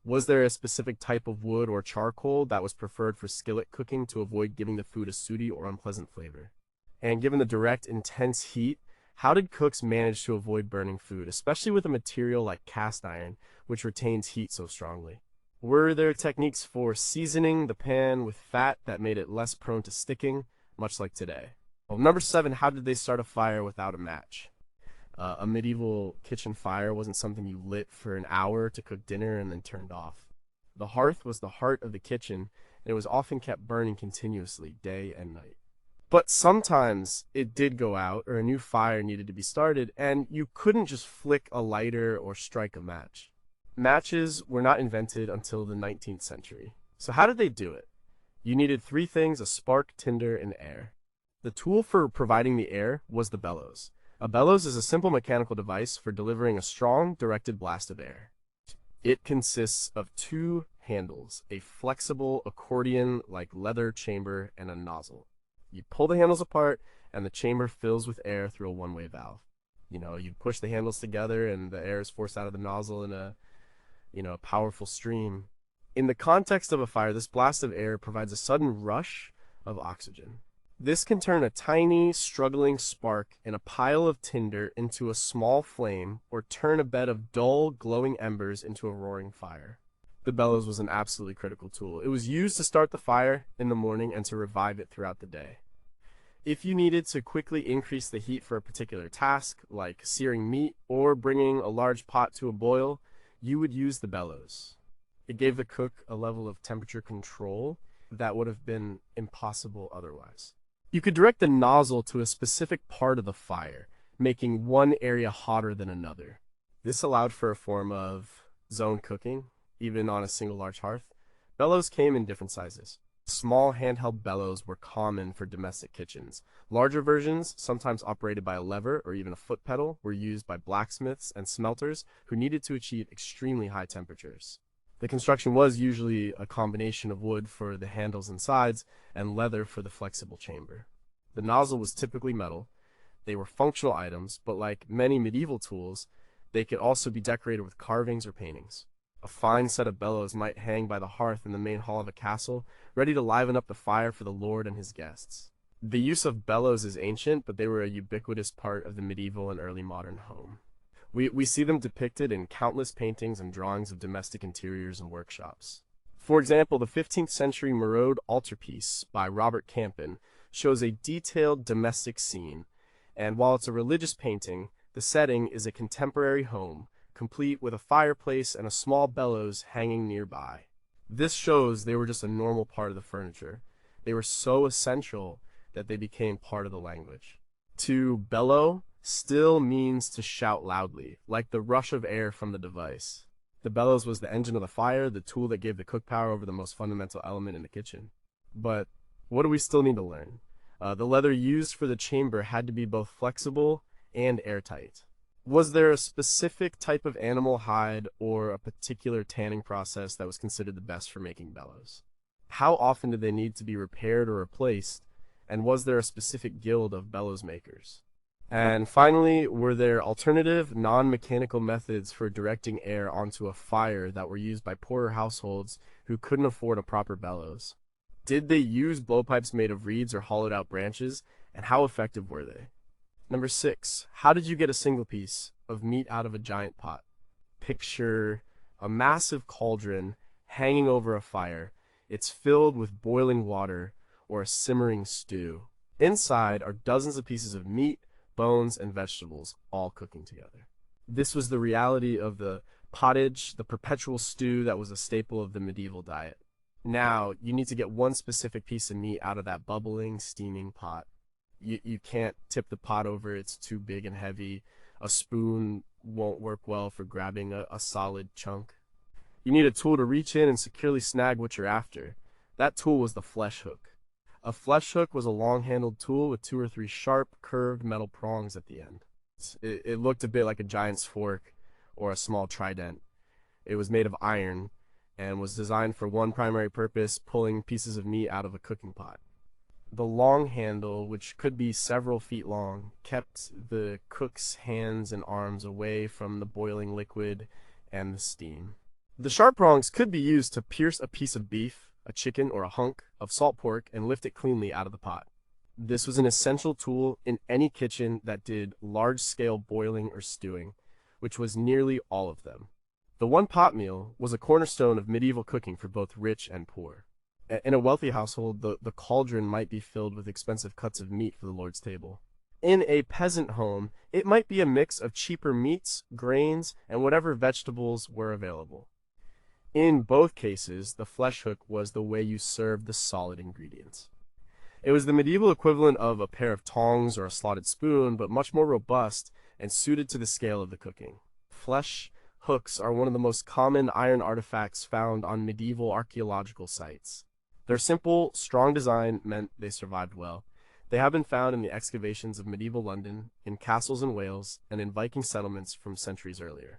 Speaker 1: Was there a specific type of wood or charcoal that was preferred for skillet cooking to avoid giving the food a sooty or unpleasant flavor? And given the direct, intense heat, how did cooks manage to avoid burning food, especially with a material like cast iron, which retains heat so strongly? Were there techniques for seasoning the pan with fat that made it less prone to sticking, much like today? Well, number 7, how did they start a fire without a match? A medieval kitchen fire wasn't something you lit for an hour to cook dinner and then turned off. The hearth was the heart of the kitchen, and it was often kept burning continuously, day and night. But sometimes it did go out, or a new fire needed to be started, and you couldn't just flick a lighter or strike a match. Matches were not invented until the 19th century. So how did they do it? You needed 3 things: a spark, tinder, and air. The tool for providing the air was the bellows. A bellows is a simple mechanical device for delivering a strong, directed blast of air. It consists of 2 handles, a flexible accordion-like leather chamber, and a nozzle. You pull the handles apart, and the chamber fills with air through a one-way valve. You push the handles together, and the air is forced out of the nozzle in a powerful stream. In the context of a fire, this blast of air provides a sudden rush of oxygen. This can turn a tiny, struggling spark in a pile of tinder into a small flame, or turn a bed of dull, glowing embers into a roaring fire. The bellows was an absolutely critical tool. It was used to start the fire in the morning and to revive it throughout the day. If you needed to quickly increase the heat for a particular task, like searing meat or bringing a large pot to a boil, you would use the bellows. It gave the cook a level of temperature control that would have been impossible otherwise. You could direct the nozzle to a specific part of the fire, making one area hotter than another. This allowed for a form of zone cooking, even on a single large hearth. Bellows came in different sizes. Small handheld bellows were common for domestic kitchens. Larger versions, sometimes operated by a lever or even a foot pedal, were used by blacksmiths and smelters who needed to achieve extremely high temperatures. The construction was usually a combination of wood for the handles and sides and leather for the flexible chamber. The nozzle was typically metal. They were functional items, but like many medieval tools, they could also be decorated with carvings or paintings. A fine set of bellows might hang by the hearth in the main hall of a castle, ready to liven up the fire for the lord and his guests. The use of bellows is ancient, but they were a ubiquitous part of the medieval and early modern home. We see them depicted in countless paintings and drawings of domestic interiors and workshops. For example, the 15th century Marode altarpiece by Robert Campin shows a detailed domestic scene, and while it's a religious painting, the setting is a contemporary home, complete with a fireplace and a small bellows hanging nearby. This shows they were just a normal part of the furniture. They were so essential that they became part of the language. To bellow still means to shout loudly, like the rush of air from the device. The bellows was the engine of the fire, the tool that gave the cook power over the most fundamental element in the kitchen. But what do we still need to learn? The leather used for the chamber had to be both flexible and airtight. Was there a specific type of animal hide or a particular tanning process that was considered the best for making bellows? How often did they need to be repaired or replaced? And was there a specific guild of bellows makers? And finally, were there alternative, non-mechanical methods for directing air onto a fire that were used by poorer households who couldn't afford a proper bellows? Did they use blowpipes made of reeds or hollowed out branches, and how effective were they? Number 6, how did you get a single piece of meat out of a giant pot? Picture a massive cauldron hanging over a fire. It's filled with boiling water or a simmering stew. Inside are dozens of pieces of meat, bones, and vegetables, all cooking together. This was the reality of the pottage, the perpetual stew that was a staple of the medieval diet. Now, you need to get one specific piece of meat out of that bubbling, steaming pot. You can't tip the pot over, it's too big and heavy. A spoon won't work well for grabbing a solid chunk. You need a tool to reach in and securely snag what you're after. That tool was the flesh hook. A flesh hook was a long-handled tool with 2 or 3 sharp, curved metal prongs at the end. It looked a bit like a giant's fork or a small trident. It was made of iron and was designed for one primary purpose, pulling pieces of meat out of a cooking pot. The long handle, which could be several feet long, kept the cook's hands and arms away from the boiling liquid and the steam. The sharp prongs could be used to pierce a piece of beef, a chicken, or a hunk of salt pork and lift it cleanly out of the pot. This was an essential tool in any kitchen that did large-scale boiling or stewing, which was nearly all of them. The one-pot meal was a cornerstone of medieval cooking for both rich and poor. In a wealthy household, the cauldron might be filled with expensive cuts of meat for the Lord's table. In a peasant home, it might be a mix of cheaper meats, grains, and whatever vegetables were available. In both cases, the flesh hook was the way you served the solid ingredients. It was the medieval equivalent of a pair of tongs or a slotted spoon, but much more robust and suited to the scale of the cooking. Flesh hooks are one of the most common iron artifacts found on medieval archaeological sites. Their simple, strong design meant they survived well. They have been found in the excavations of medieval London, in castles in Wales, and in Viking settlements from centuries earlier.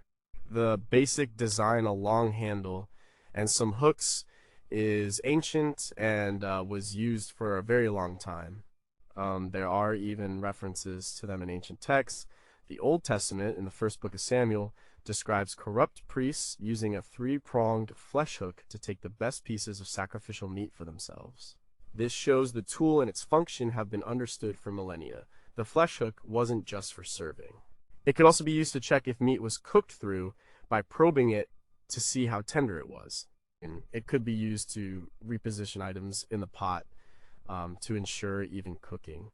Speaker 1: The basic design, a long handle, and some hooks, is ancient and was used for a very long time. There are even references to them in ancient texts. The Old Testament, in the first book of Samuel, describes corrupt priests using a 3-pronged flesh hook to take the best pieces of sacrificial meat for themselves. This shows the tool and its function have been understood for millennia. The flesh hook wasn't just for serving. It could also be used to check if meat was cooked through by probing it to see how tender it was. And it could be used to reposition items in the pot to ensure even cooking.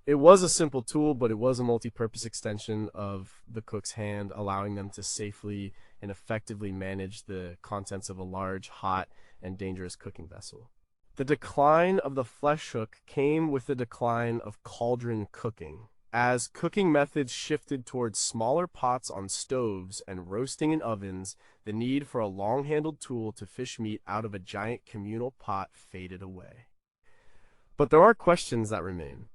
Speaker 1: It was a simple tool, but it was a multi-purpose extension of the cook's hand, allowing them to safely and effectively manage the contents of a large, hot, and dangerous cooking vessel. The decline of the flesh hook came with the decline of cauldron cooking. As cooking methods shifted towards smaller pots on stoves and roasting in ovens, the need for a long-handled tool to fish meat out of a giant communal pot faded away. But there are questions that remain.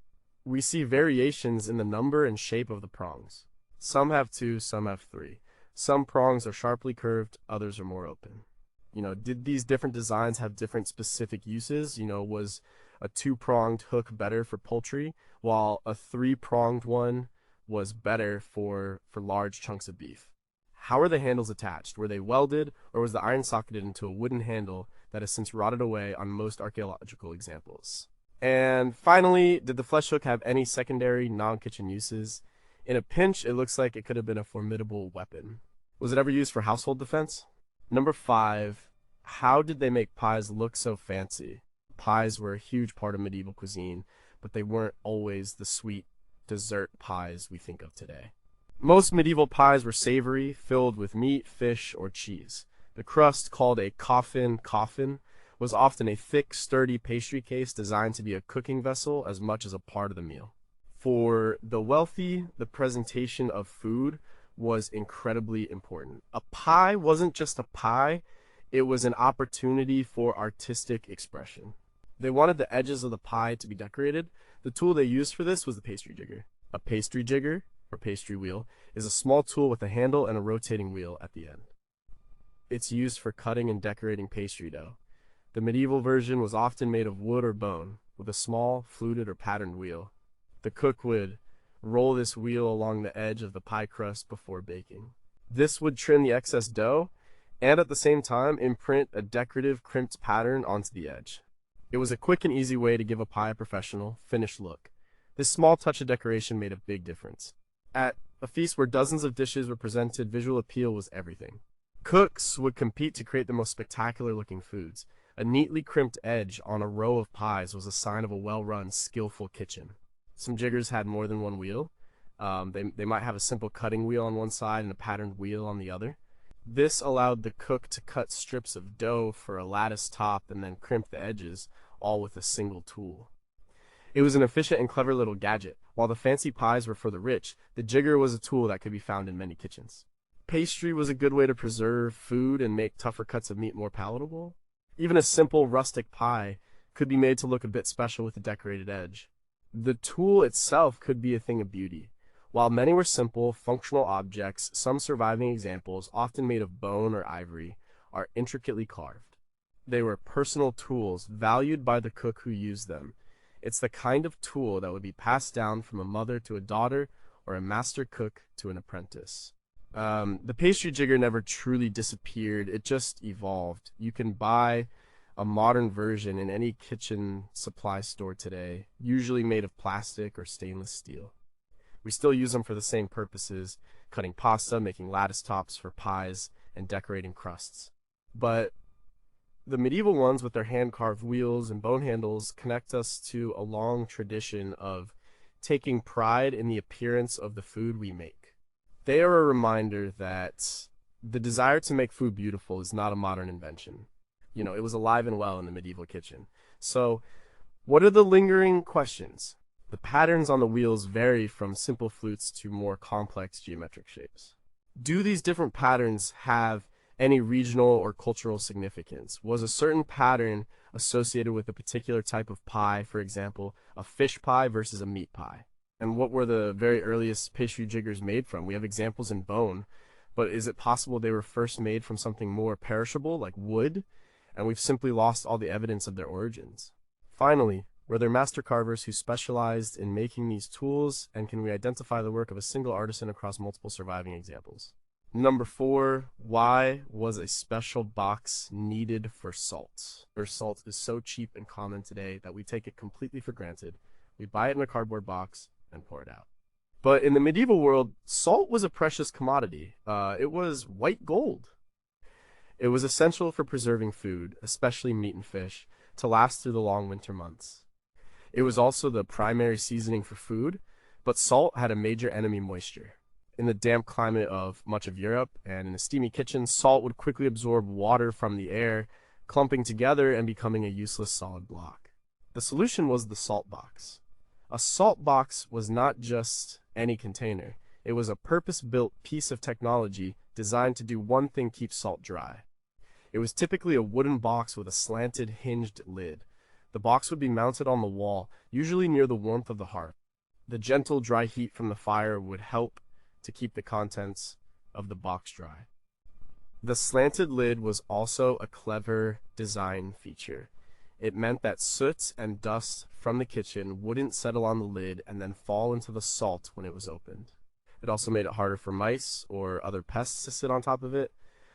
Speaker 1: We see variations in the number and shape of the prongs. Some have two, some have three. Some prongs are sharply curved, others are more open. Did these different designs have different specific uses? Was a two-pronged hook better for poultry, while a three-pronged one was better for large chunks of beef? How are the handles attached? Were they welded, or was the iron socketed into a wooden handle that has since rotted away on most archaeological examples? And finally, did the flesh hook have any secondary non-kitchen uses? In a pinch, it looks like it could have been a formidable weapon. Was it ever used for household defense? Number 5, how did they make pies look so fancy? Pies were a huge part of medieval cuisine, but they weren't always the sweet dessert pies we think of today. Most medieval pies were savory, filled with meat, fish, or cheese. The crust, called a coffin, was often a thick, sturdy pastry case designed to be a cooking vessel as much as a part of the meal. For the wealthy, the presentation of food was incredibly important. A pie wasn't just a pie, it was an opportunity for artistic expression. They wanted the edges of the pie to be decorated. The tool they used for this was the pastry jigger. A pastry jigger, or pastry wheel, is a small tool with a handle and a rotating wheel at the end. It's used for cutting and decorating pastry dough. The medieval version was often made of wood or bone, with a small, fluted or patterned wheel. The cook would roll this wheel along the edge of the pie crust before baking. This would trim the excess dough, and at the same time imprint a decorative crimped pattern onto the edge. It was a quick and easy way to give a pie a professional, finished look. This small touch of decoration made a big difference. At a feast where dozens of dishes were presented, visual appeal was everything. Cooks would compete to create the most spectacular looking foods. A neatly crimped edge on a row of pies was a sign of a well-run, skillful kitchen. Some jiggers had more than one wheel. They might have a simple cutting wheel on one side and a patterned wheel on the other. This allowed the cook to cut strips of dough for a lattice top and then crimp the edges, all with a single tool. It was an efficient and clever little gadget. While the fancy pies were for the rich, the jigger was a tool that could be found in many kitchens. Pastry was a good way to preserve food and make tougher cuts of meat more palatable. Even a simple rustic pie could be made to look a bit special with a decorated edge. The tool itself could be a thing of beauty. While many were simple, functional objects, some surviving examples, often made of bone or ivory, are intricately carved. They were personal tools, valued by the cook who used them. It's the kind of tool that would be passed down from a mother to a daughter or a master cook to an apprentice. The pastry jigger never truly disappeared, it just evolved. You can buy a modern version in any kitchen supply store today, usually made of plastic or stainless steel. We still use them for the same purposes, cutting pasta, making lattice tops for pies, and decorating crusts. But the medieval ones with their hand-carved wheels and bone handles connect us to a long tradition of taking pride in the appearance of the food we make. They are a reminder that the desire to make food beautiful is not a modern invention. It was alive and well in the medieval kitchen. So, what are the lingering questions? The patterns on the wheels vary from simple flutes to more complex geometric shapes. Do these different patterns have any regional or cultural significance? Was a certain pattern associated with a particular type of pie, for example, a fish pie versus a meat pie? And what were the very earliest pastry jiggers made from? We have examples in bone, but is it possible they were first made from something more perishable, like wood, and we've simply lost all the evidence of their origins? Finally, were there master carvers who specialized in making these tools, and can we identify the work of a single artisan across multiple surviving examples? Number 4, why was a special box needed for salt? Our salt is so cheap and common today that we take it completely for granted. We buy it in a cardboard box and pour it out. But in the medieval world, salt was a precious commodity. It was white gold. It was essential for preserving food, especially meat and fish, to last through the long winter months. It was also the primary seasoning for food, but salt had a major enemy: moisture. In the damp climate of much of Europe and in a steamy kitchen, salt would quickly absorb water from the air, clumping together and becoming a useless solid block. The solution was the salt box. A salt box was not just any container. It was a purpose-built piece of technology designed to do one thing: keep salt dry. It was typically a wooden box with a slanted, hinged lid. The box would be mounted on the wall, usually near the warmth of the hearth. The gentle, dry heat from the fire would help to keep the contents of the box dry. The slanted lid was also a clever design feature. It meant that soot and dust from the kitchen wouldn't settle on the lid and then fall into the salt when it was opened. It also made it harder for mice or other pests to sit on top of it.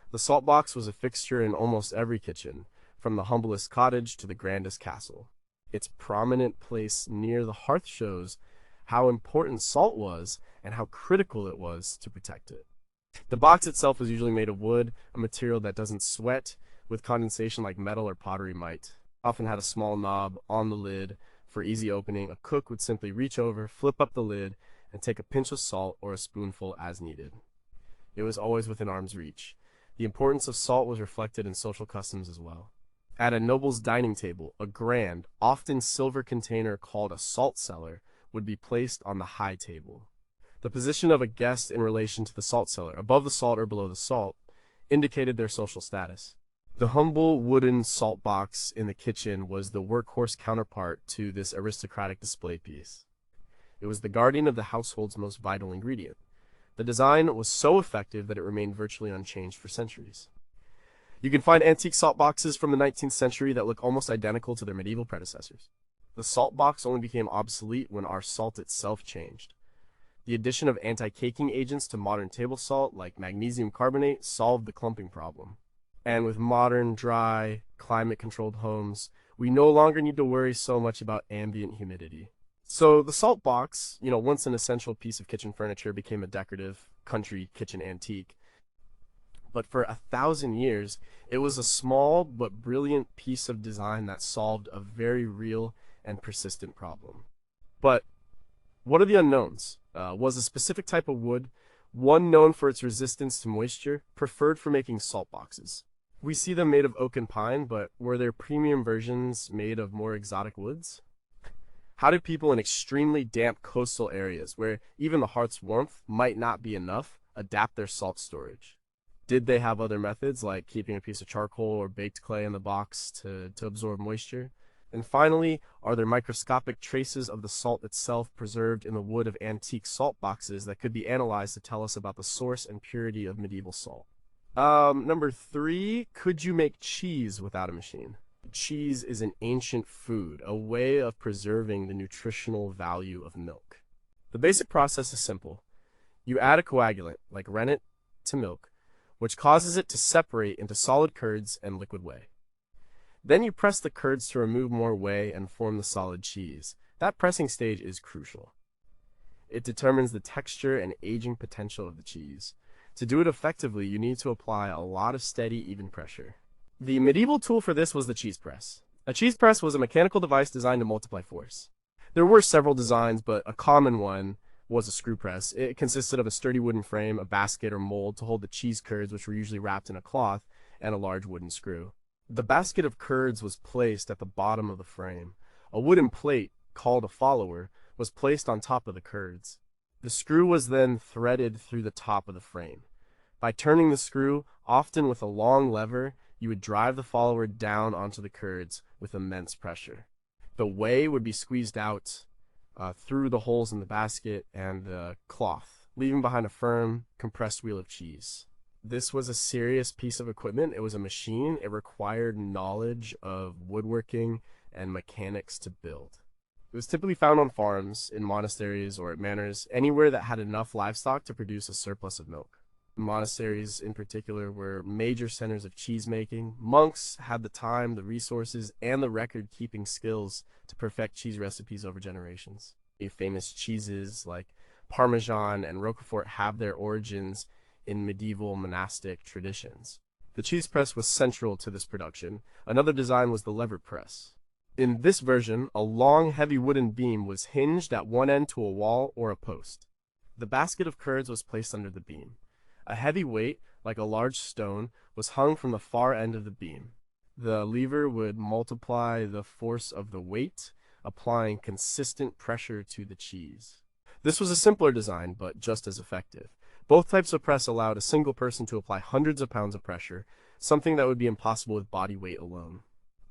Speaker 1: The salt box was a fixture in almost every kitchen, from the humblest cottage to the grandest castle. Its prominent place near the hearth shows how important salt was and how critical it was to protect it. The box itself was usually made of wood, a material that doesn't sweat with condensation like metal or pottery might. It often had a small knob on the lid for easy opening. A cook would simply reach over, flip up the lid, and take a pinch of salt or a spoonful as needed. It was always within arm's reach. The importance of salt was reflected in social customs as well. At a noble's dining table, a grand, often silver container called a salt cellar would be placed on the high table. The position of a guest in relation to the salt cellar, above the salt or below the salt, indicated their social status. The humble wooden salt box in the kitchen was the workhorse counterpart to this aristocratic display piece. It was the guardian of the household's most vital ingredient. The design was so effective that it remained virtually unchanged for centuries. You can find antique salt boxes from the 19th century that look almost identical to their medieval predecessors. The salt box only became obsolete when our salt itself changed. The addition of anti-caking agents to modern table salt, like magnesium carbonate, solved the clumping problem. And with modern, dry, climate-controlled homes, we no longer need to worry so much about ambient humidity. So the salt box, once an essential piece of kitchen furniture, became a decorative country kitchen antique. But for 1,000 years, it was a small but brilliant piece of design that solved a very real and persistent problem. But what are the unknowns? Was a specific type of wood, one known for its resistance to moisture, preferred for making salt boxes? We see them made of oak and pine, but were there premium versions made of more exotic woods? How did people in extremely damp coastal areas, where even the hearth's warmth might not be enough, adapt their salt storage? Did they have other methods, like keeping a piece of charcoal or baked clay in the box to absorb moisture? And finally, are there microscopic traces of the salt itself preserved in the wood of antique salt boxes that could be analyzed to tell us about the source and purity of medieval salt? Number 3, could you make cheese without a machine? Cheese is an ancient food, a way of preserving the nutritional value of milk. The basic process is simple. You add a coagulant, like rennet, to milk, which causes it to separate into solid curds and liquid whey. Then you press the curds to remove more whey and form the solid cheese. That pressing stage is crucial. It determines the texture and aging potential of the cheese. To do it effectively, you need to apply a lot of steady, even pressure. The medieval tool for this was the cheese press. A cheese press was a mechanical device designed to multiply force. There were several designs, but a common one was a screw press. It consisted of a sturdy wooden frame, a basket or mold to hold the cheese curds, which were usually wrapped in a cloth, and a large wooden screw. The basket of curds was placed at the bottom of the frame. A wooden plate, called a follower, was placed on top of the curds. The screw was then threaded through the top of the frame. By turning the screw, often with a long lever, you would drive the follower down onto the curds with immense pressure. The whey would be squeezed out through the holes in the basket and the cloth, leaving behind a firm, compressed wheel of cheese. This was a serious piece of equipment. It was a machine. It required knowledge of woodworking and mechanics to build. It was typically found on farms, in monasteries, or at manors, anywhere that had enough livestock to produce a surplus of milk. Monasteries, in particular, were major centers of cheese making. Monks had the time, the resources, and the record-keeping skills to perfect cheese recipes over generations. Famous cheeses like Parmesan and Roquefort have their origins in medieval monastic traditions. The cheese press was central to this production. Another design was the lever press. In this version, a long, heavy wooden beam was hinged at one end to a wall or a post. The basket of curds was placed under the beam. A heavy weight, like a large stone, was hung from the far end of the beam. The lever would multiply the force of the weight, applying consistent pressure to the cheese. This was a simpler design, but just as effective. Both types of press allowed a single person to apply hundreds of pounds of pressure, something that would be impossible with body weight alone.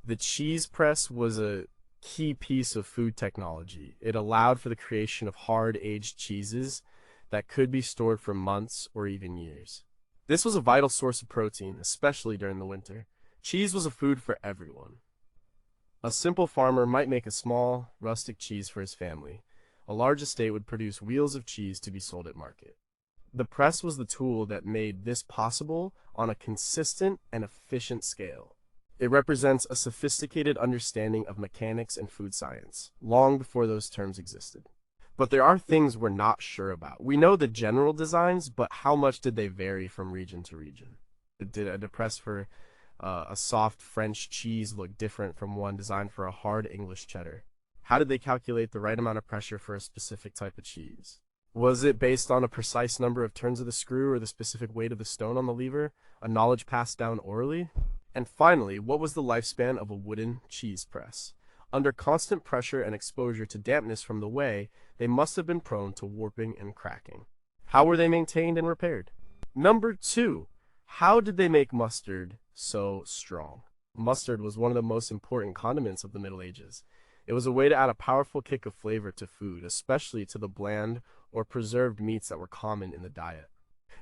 Speaker 1: The cheese press was a key piece of food technology. It allowed for the creation of hard-aged cheeses that could be stored for months or even years. This was a vital source of protein, especially during the winter. Cheese was a food for everyone. A simple farmer might make a small, rustic cheese for his family. A large estate would produce wheels of cheese to be sold at market. The press was the tool that made this possible on a consistent and efficient scale. It represents a sophisticated understanding of mechanics and food science, long before those terms existed. But there are things we're not sure about. We know the general designs, but how much did they vary from region to region? Did a press for a soft French cheese look different from one designed for a hard English cheddar? How did they calculate the right amount of pressure for a specific type of cheese? Was it based on a precise number of turns of the screw or the specific weight of the stone on the lever, a knowledge passed down orally? And finally, what was the lifespan of a wooden cheese press? Under constant pressure and exposure to dampness from the whey, they must have been prone to warping and cracking. How were they maintained and repaired? Number 2. How did they make mustard so strong? Mustard was one of the most important condiments of the Middle Ages. It was a way to add a powerful kick of flavor to food, especially to the bland or preserved meats that were common in the diet.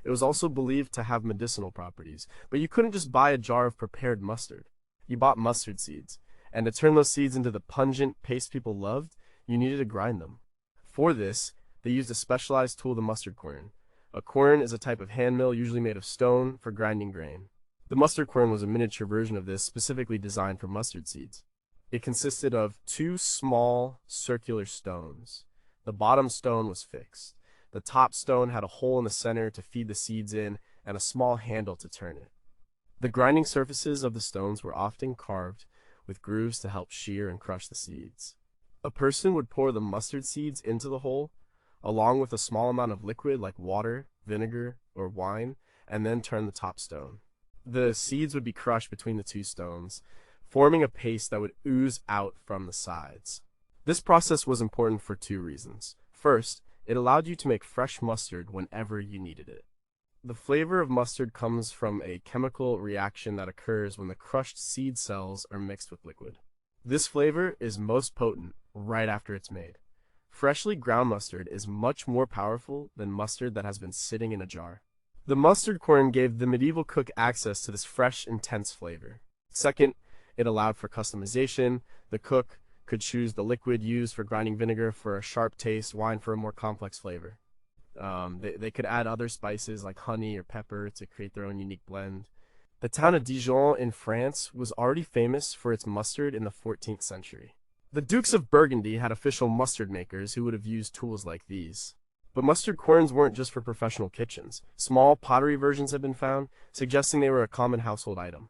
Speaker 1: It was also believed to have medicinal properties, but you couldn't just buy a jar of prepared mustard. You bought mustard seeds, and to turn those seeds into the pungent paste people loved, you needed to grind them. For this, they used a specialized tool, the mustard quern. A quern is a type of hand mill usually made of stone for grinding grain. The mustard quern was a miniature version of this, specifically designed for mustard seeds. It consisted of 2 small circular stones. The bottom stone was fixed. The top stone had a hole in the center to feed the seeds in and a small handle to turn it. The grinding surfaces of the stones were often carved with grooves to help shear and crush the seeds. A person would pour the mustard seeds into the hole, along with a small amount of liquid like water, vinegar, or wine, and then turn the top stone. The seeds would be crushed between the 2 stones, forming a paste that would ooze out from the sides. This process was important for 2 reasons. First, it allowed you to make fresh mustard whenever you needed it. The flavor of mustard comes from a chemical reaction that occurs when the crushed seed cells are mixed with liquid. This flavor is most potent right after it's made. Freshly ground mustard is much more powerful than mustard that has been sitting in a jar. The mustard quern gave the medieval cook access to this fresh, intense flavor. Second, it allowed for customization. The cook could choose the liquid used for grinding vinegar for a sharp taste, wine for a more complex flavor. They could add other spices like honey or pepper to create their own unique blend. The town of Dijon in France was already famous for its mustard in the 14th century. The Dukes of Burgundy had official mustard makers who would have used tools like these. But mustard querns weren't just for professional kitchens. Small pottery versions have been found, suggesting they were a common household item.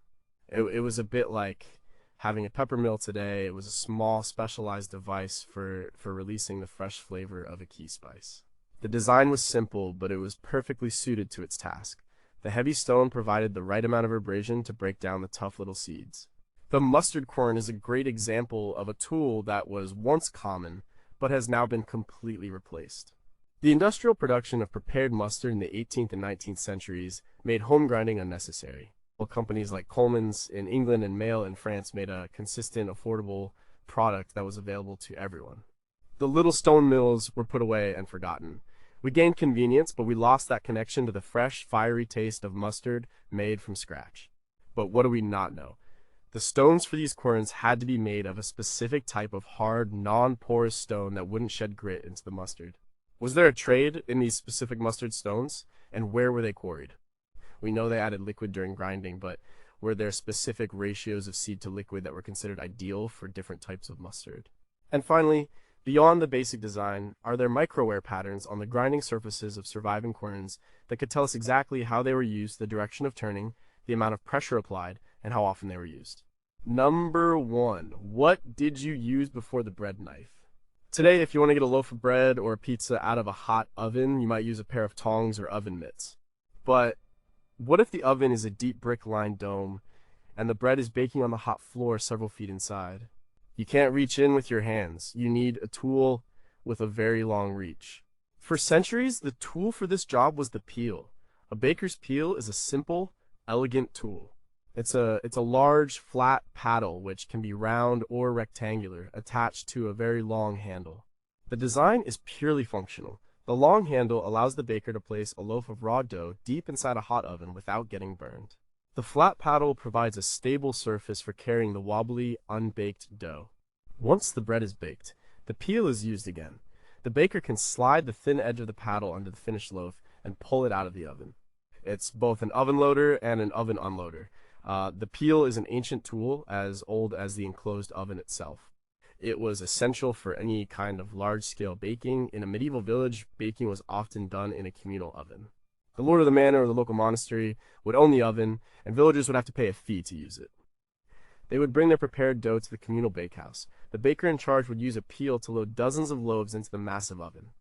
Speaker 1: It was a bit like having a pepper mill today. It was a small, specialized device for releasing the fresh flavor of a key spice. The design was simple, but it was perfectly suited to its task. The heavy stone provided the right amount of abrasion to break down the tough little seeds. The mustard quern is a great example of a tool that was once common, but has now been completely replaced. The industrial production of prepared mustard in the 18th and 19th centuries made home grinding unnecessary. While companies like Coleman's in England and Maille in France made a consistent, affordable product that was available to everyone. The little stone mills were put away and forgotten. We gained convenience, but we lost that connection to the fresh, fiery taste of mustard made from scratch. But what do we not know? The stones for these querns had to be made of a specific type of hard, non-porous stone that wouldn't shed grit into the mustard. Was there a trade in these specific mustard stones, and where were they quarried? We know they added liquid during grinding, but were there specific ratios of seed to liquid that were considered ideal for different types of mustard? And finally, beyond the basic design, are there micro-wear patterns on the grinding surfaces of surviving querns that could tell us exactly how they were used, the direction of turning, the amount of pressure applied, and how often they were used. Number 1. What did you use before the bread knife? Today, if you want to get a loaf of bread or a pizza out of a hot oven, you might use a pair of tongs or oven mitts. But what if the oven is a deep brick-lined dome and the bread is baking on the hot floor several feet inside? You can't reach in with your hands. You need a tool with a very long reach. For centuries, the tool for this job was the peel. A baker's peel is a simple, elegant tool. It's a large, flat paddle which can be round or rectangular, attached to a very long handle. The design is purely functional. The long handle allows the baker to place a loaf of raw dough deep inside a hot oven without getting burned. The flat paddle provides a stable surface for carrying the wobbly, unbaked dough. Once the bread is baked, the peel is used again. The baker can slide the thin edge of the paddle under the finished loaf and pull it out of the oven. It's both an oven loader and an oven unloader. The peel is an ancient tool as old as the enclosed oven itself. It was essential for any kind of large-scale baking. In a medieval village, baking was often done in a communal oven. The lord of the manor or the local monastery would own the oven, and villagers would have to pay a fee to use it. They would bring their prepared dough to the communal bakehouse. The baker in charge would use a peel to load dozens of loaves into the massive oven.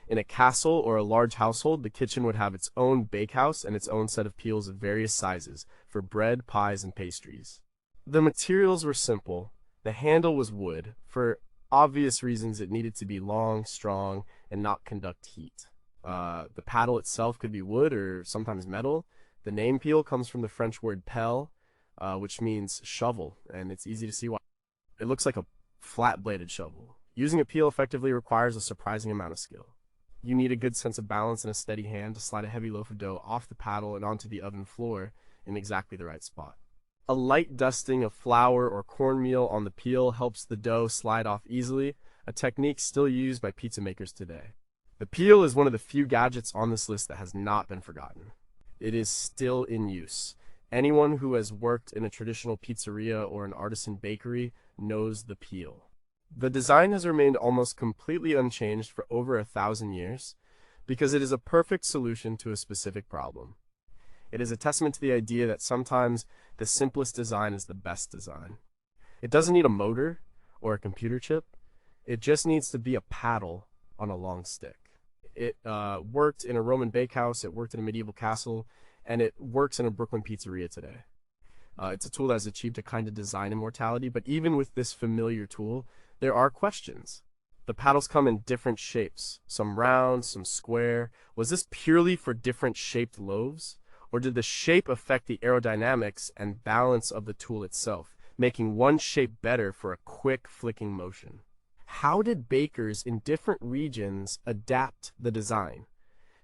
Speaker 1: In a castle or a large household, the kitchen would have its own bakehouse and its own set of peels of various sizes for bread, pies, and pastries. The materials were simple. The handle was wood. For obvious reasons, it needed to be long, strong, and not conduct heat. The paddle itself could be wood or sometimes metal. The name peel comes from the French word pelle, which means shovel, and it's easy to see why. It looks like a flat-bladed shovel. Using a peel effectively requires a surprising amount of skill. You need a good sense of balance and a steady hand to slide a heavy loaf of dough off the paddle and onto the oven floor in exactly the right spot. A light dusting of flour or cornmeal on the peel helps the dough slide off easily, a technique still used by pizza makers today. The peel is one of the few gadgets on this list that has not been forgotten. It is still in use. Anyone who has worked in a traditional pizzeria or an artisan bakery knows the peel. The design has remained almost completely unchanged for over 1,000 years because it is a perfect solution to a specific problem. It is a testament to the idea that sometimes the simplest design is the best design. It doesn't need a motor or a computer chip. It just needs to be a paddle on a long stick. It worked in a Roman bakehouse, it worked in a medieval castle, and it works in a Brooklyn pizzeria today. It's a tool that has achieved a kind of design immortality, but even with this familiar tool, there are questions. The paddles come in different shapes, some round, some square. Was this purely for different shaped loaves? Or did the shape affect the aerodynamics and balance of the tool itself, making one shape better for a quick flicking motion? How did bakers in different regions adapt the design?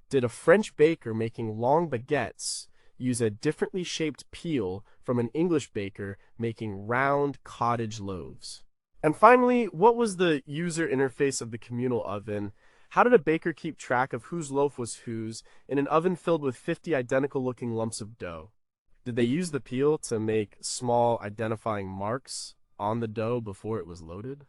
Speaker 1: Did a French baker making long baguettes use a differently shaped peel from an English baker making round cottage loaves? And finally, what was the user interface of the communal oven? How did a baker keep track of whose loaf was whose in an oven filled with 50 identical-looking lumps of dough? Did they use the peel to make small identifying marks on the dough before it was loaded?